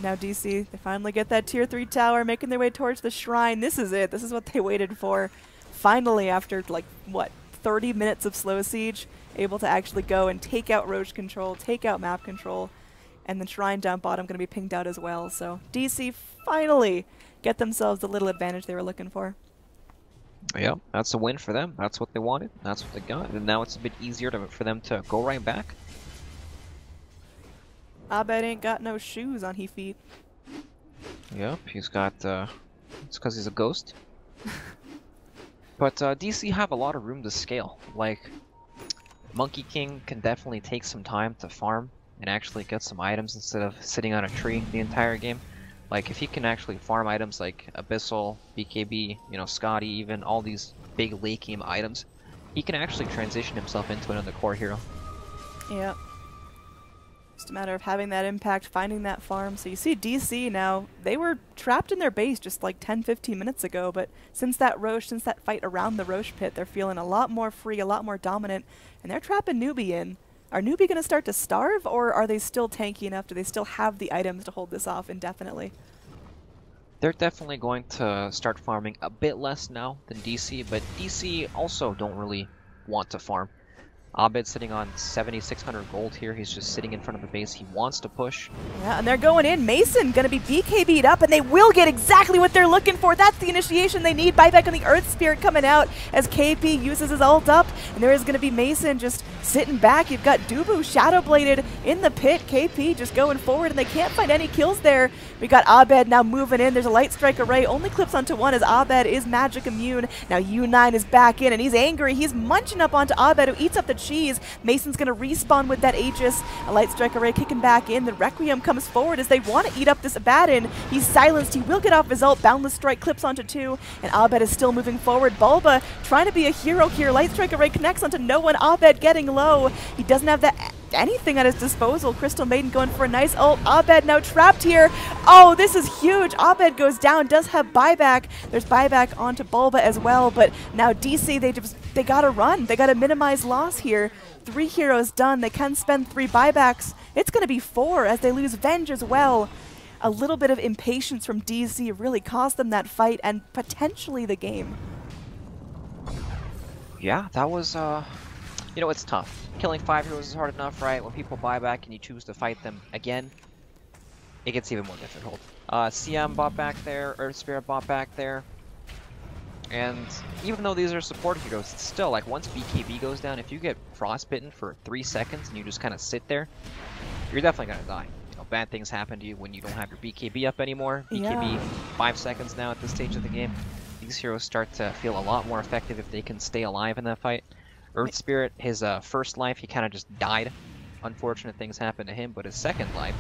Now DC, they finally get that tier 3 tower, making their way towards the shrine. This is it. This is what they waited for. Finally, after, like, what, 30 minutes of slow siege, able to actually go and take out Roche control, take out map control, and the shrine down bottom going to be pinged out as well. So DC finally get themselves the little advantage they were looking for. Yeah, that's a win for them. That's what they wanted. That's what they got. And now it's a bit easier for them to go right back. Abed ain't got no shoes on his feet. Yep, he's got, it's because he's a ghost. But DC have a lot of room to scale. Like, Monkey King can definitely take some time to farm and actually get some items instead of sitting on a tree the entire game. Like, if he can actually farm items like Abyssal, BKB, you know, Scotty, even all these big late game items, he can actually transition himself into another core hero. Yeah. Just a matter of having that impact, finding that farm. So you see DC now, they were trapped in their base just like 10-15 minutes ago, but since that fight around the Roche pit, they're feeling a lot more free, a lot more dominant, and they're trapping Newbee in. Are Newbee going to start to starve, or are they still tanky enough? Do they still have the items to hold this off indefinitely? They're definitely going to start farming a bit less now than DC, but DC also don't really want to farm. Abed sitting on 7,600 gold here. He's just sitting in front of the base. He wants to push. Yeah, and they're going in. Mason going to be BKB'd up, and they will get exactly what they're looking for. That's the initiation they need. Buyback on the Earth Spirit coming out as KP uses his ult up, and there is going to be Mason just sitting back. You've got Dubu Shadowbladed in the pit. KP just going forward, and they can't find any kills there. We got Abed now moving in. There's a Light Strike Array. Only clips onto one as Abed is magic immune. Now U9 is back in, and he's angry. He's munching up onto Abed, who eats up the cheese. Mason's going to respawn with that Aegis. A Light Strike Array kicking back in. The Requiem comes forward as they want to eat up this Abaddon. He's silenced. He will get off his ult. Boundless Strike clips onto 2, and Abed is still moving forward. Bulba trying to be a hero here. Light Strike Array connects onto no one. Abed getting low. He doesn't have that anything at his disposal. Crystal Maiden going for a nice ult. Abed now trapped here. Oh, this is huge. Abed goes down, does have buyback. There's buyback onto Bulba as well, but now DC, they gotta run. They gotta minimize loss here. 3 heroes done. They can spend 3 buybacks. It's gonna be 4 as they lose Venge as well. A little bit of impatience from DC really cost them that fight and potentially the game. Yeah, that was, you know, it's tough. Killing 5 heroes is hard enough, right? When people buy back and you choose to fight them again, it gets even more difficult. CM bought back there, Earth Spirit bought back there. And even though these are support heroes, it's still, like, once BKB goes down, if you get frostbitten for 3 seconds and you just kind of sit there, you're definitely gonna die. You know, bad things happen to you when you don't have your BKB up anymore. BKB 5 seconds now at this stage of the game. These heroes start to feel a lot more effective if they can stay alive in that fight. Earth Spirit, his first life, he kind of just died. Unfortunate things happened to him, but his second life,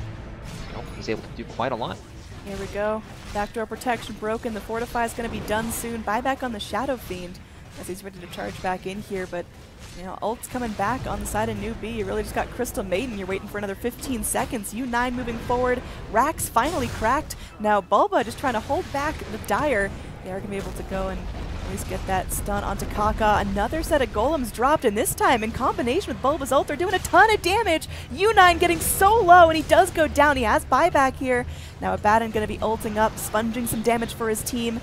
you know, he's able to do quite a lot. Here we go. Backdoor protection broken. The Fortify is going to be done soon. Buyback on the Shadow Fiend as he's ready to charge back in here, but you know, ult's coming back on the side of Newbee. You really just got Crystal Maiden. You're waiting for another 15 seconds. U9 moving forward. Rax finally cracked. Now Bulba just trying to hold back the Dire. They are going to be able to go and at least get that stun onto Kaka. Another set of golems dropped, and this time in combination with Bulba's ult, they're doing a ton of damage. U9 getting so low, and he does go down. He has buyback here. Now Abaddon going to be ulting up, sponging some damage for his team.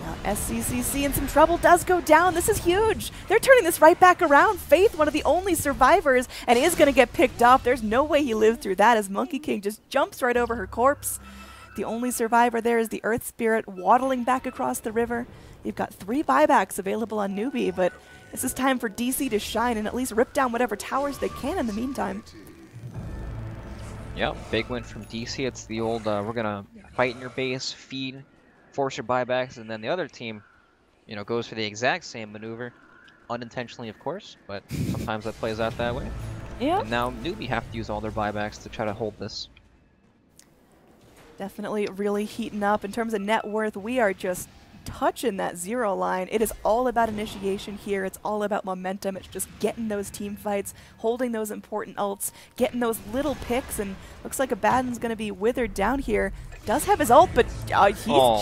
Now SCCC in some trouble, does go down. This is huge. They're turning this right back around. Faith, one of the only survivors, and is going to get picked off. There's no way he lived through that as Monkey King just jumps right over her corpse. The only survivor there is the Earth Spirit waddling back across the river. You've got 3 buybacks available on Newbee, but this is time for DC to shine and at least rip down whatever towers they can in the meantime. Yep, big win from DC. It's the old, we're gonna fight in your base, feed, force your buybacks, and then the other team, you know, goes for the exact same maneuver. Unintentionally, of course, but sometimes that plays out that way. Yeah. And now Newbee have to use all their buybacks to try to hold this. Definitely really heating up. In terms of net worth, we are just touching that 0 line. It is all about initiation here. It's all about momentum. It's just getting those team fights, holding those important ults, getting those little picks, and looks like Abaddon's going to be withered down here. Does have his ult, but he's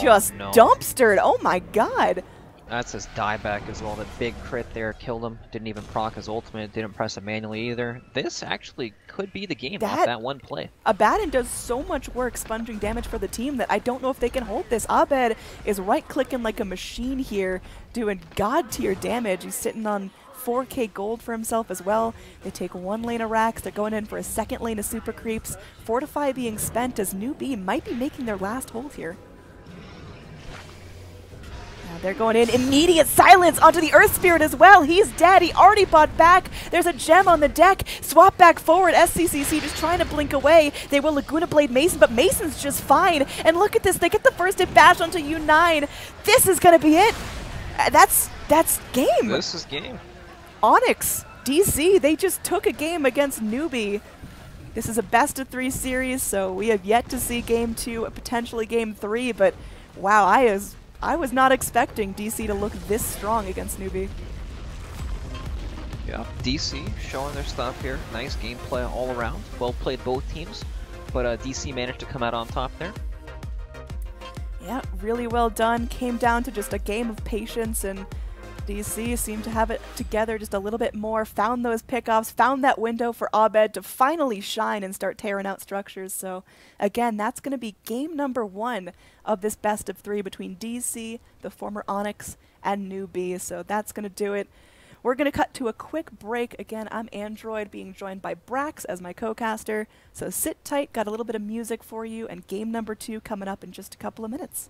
just dumpstered. Oh my god. That's his dieback as well. That big crit there killed him. Didn't even proc his ultimate. Didn't press it manually either. This actually could be the game off that one play. Abaddon does so much work sponging damage for the team that I don't know if they can hold this. Abed is right-clicking like a machine here, doing god-tier damage. He's sitting on 4k gold for himself as well. They take one lane of racks. They're going in for a second lane of super creeps. Fortify being spent as Newbee might be making their last hold here. They're going in. Immediate silence onto the Earth Spirit as well. He's dead. He already bought back. There's a gem on the deck. Swap back forward. SCCC just trying to blink away. They will Laguna Blade Mason, but Mason's just fine. And look at this. They get the first hit bash onto U9. This is going to be it. That's game. This is game. Onyx, DC, they just took a game against Newbee. This is a best-of-3 series, so we have yet to see Game 2, potentially Game 3, but wow, I was not expecting DC to look this strong against Newbee. Yeah, DC showing their stuff here. Nice gameplay all around. Well played both teams, but DC managed to come out on top there. Yeah, really well done. Came down to just a game of patience, and DC seemed to have it together just a little bit more, found those pickoffs, found that window for Abed to finally shine and start tearing out structures. So again, that's going to be game number 1 of this best of 3 between DC, the former Onyx, and Newbee. So that's going to do it. We're going to cut to a quick break. Again, I'm Android, being joined by Brax as my co-caster. So sit tight, got a little bit of music for you, and game number 2 coming up in just a couple of minutes.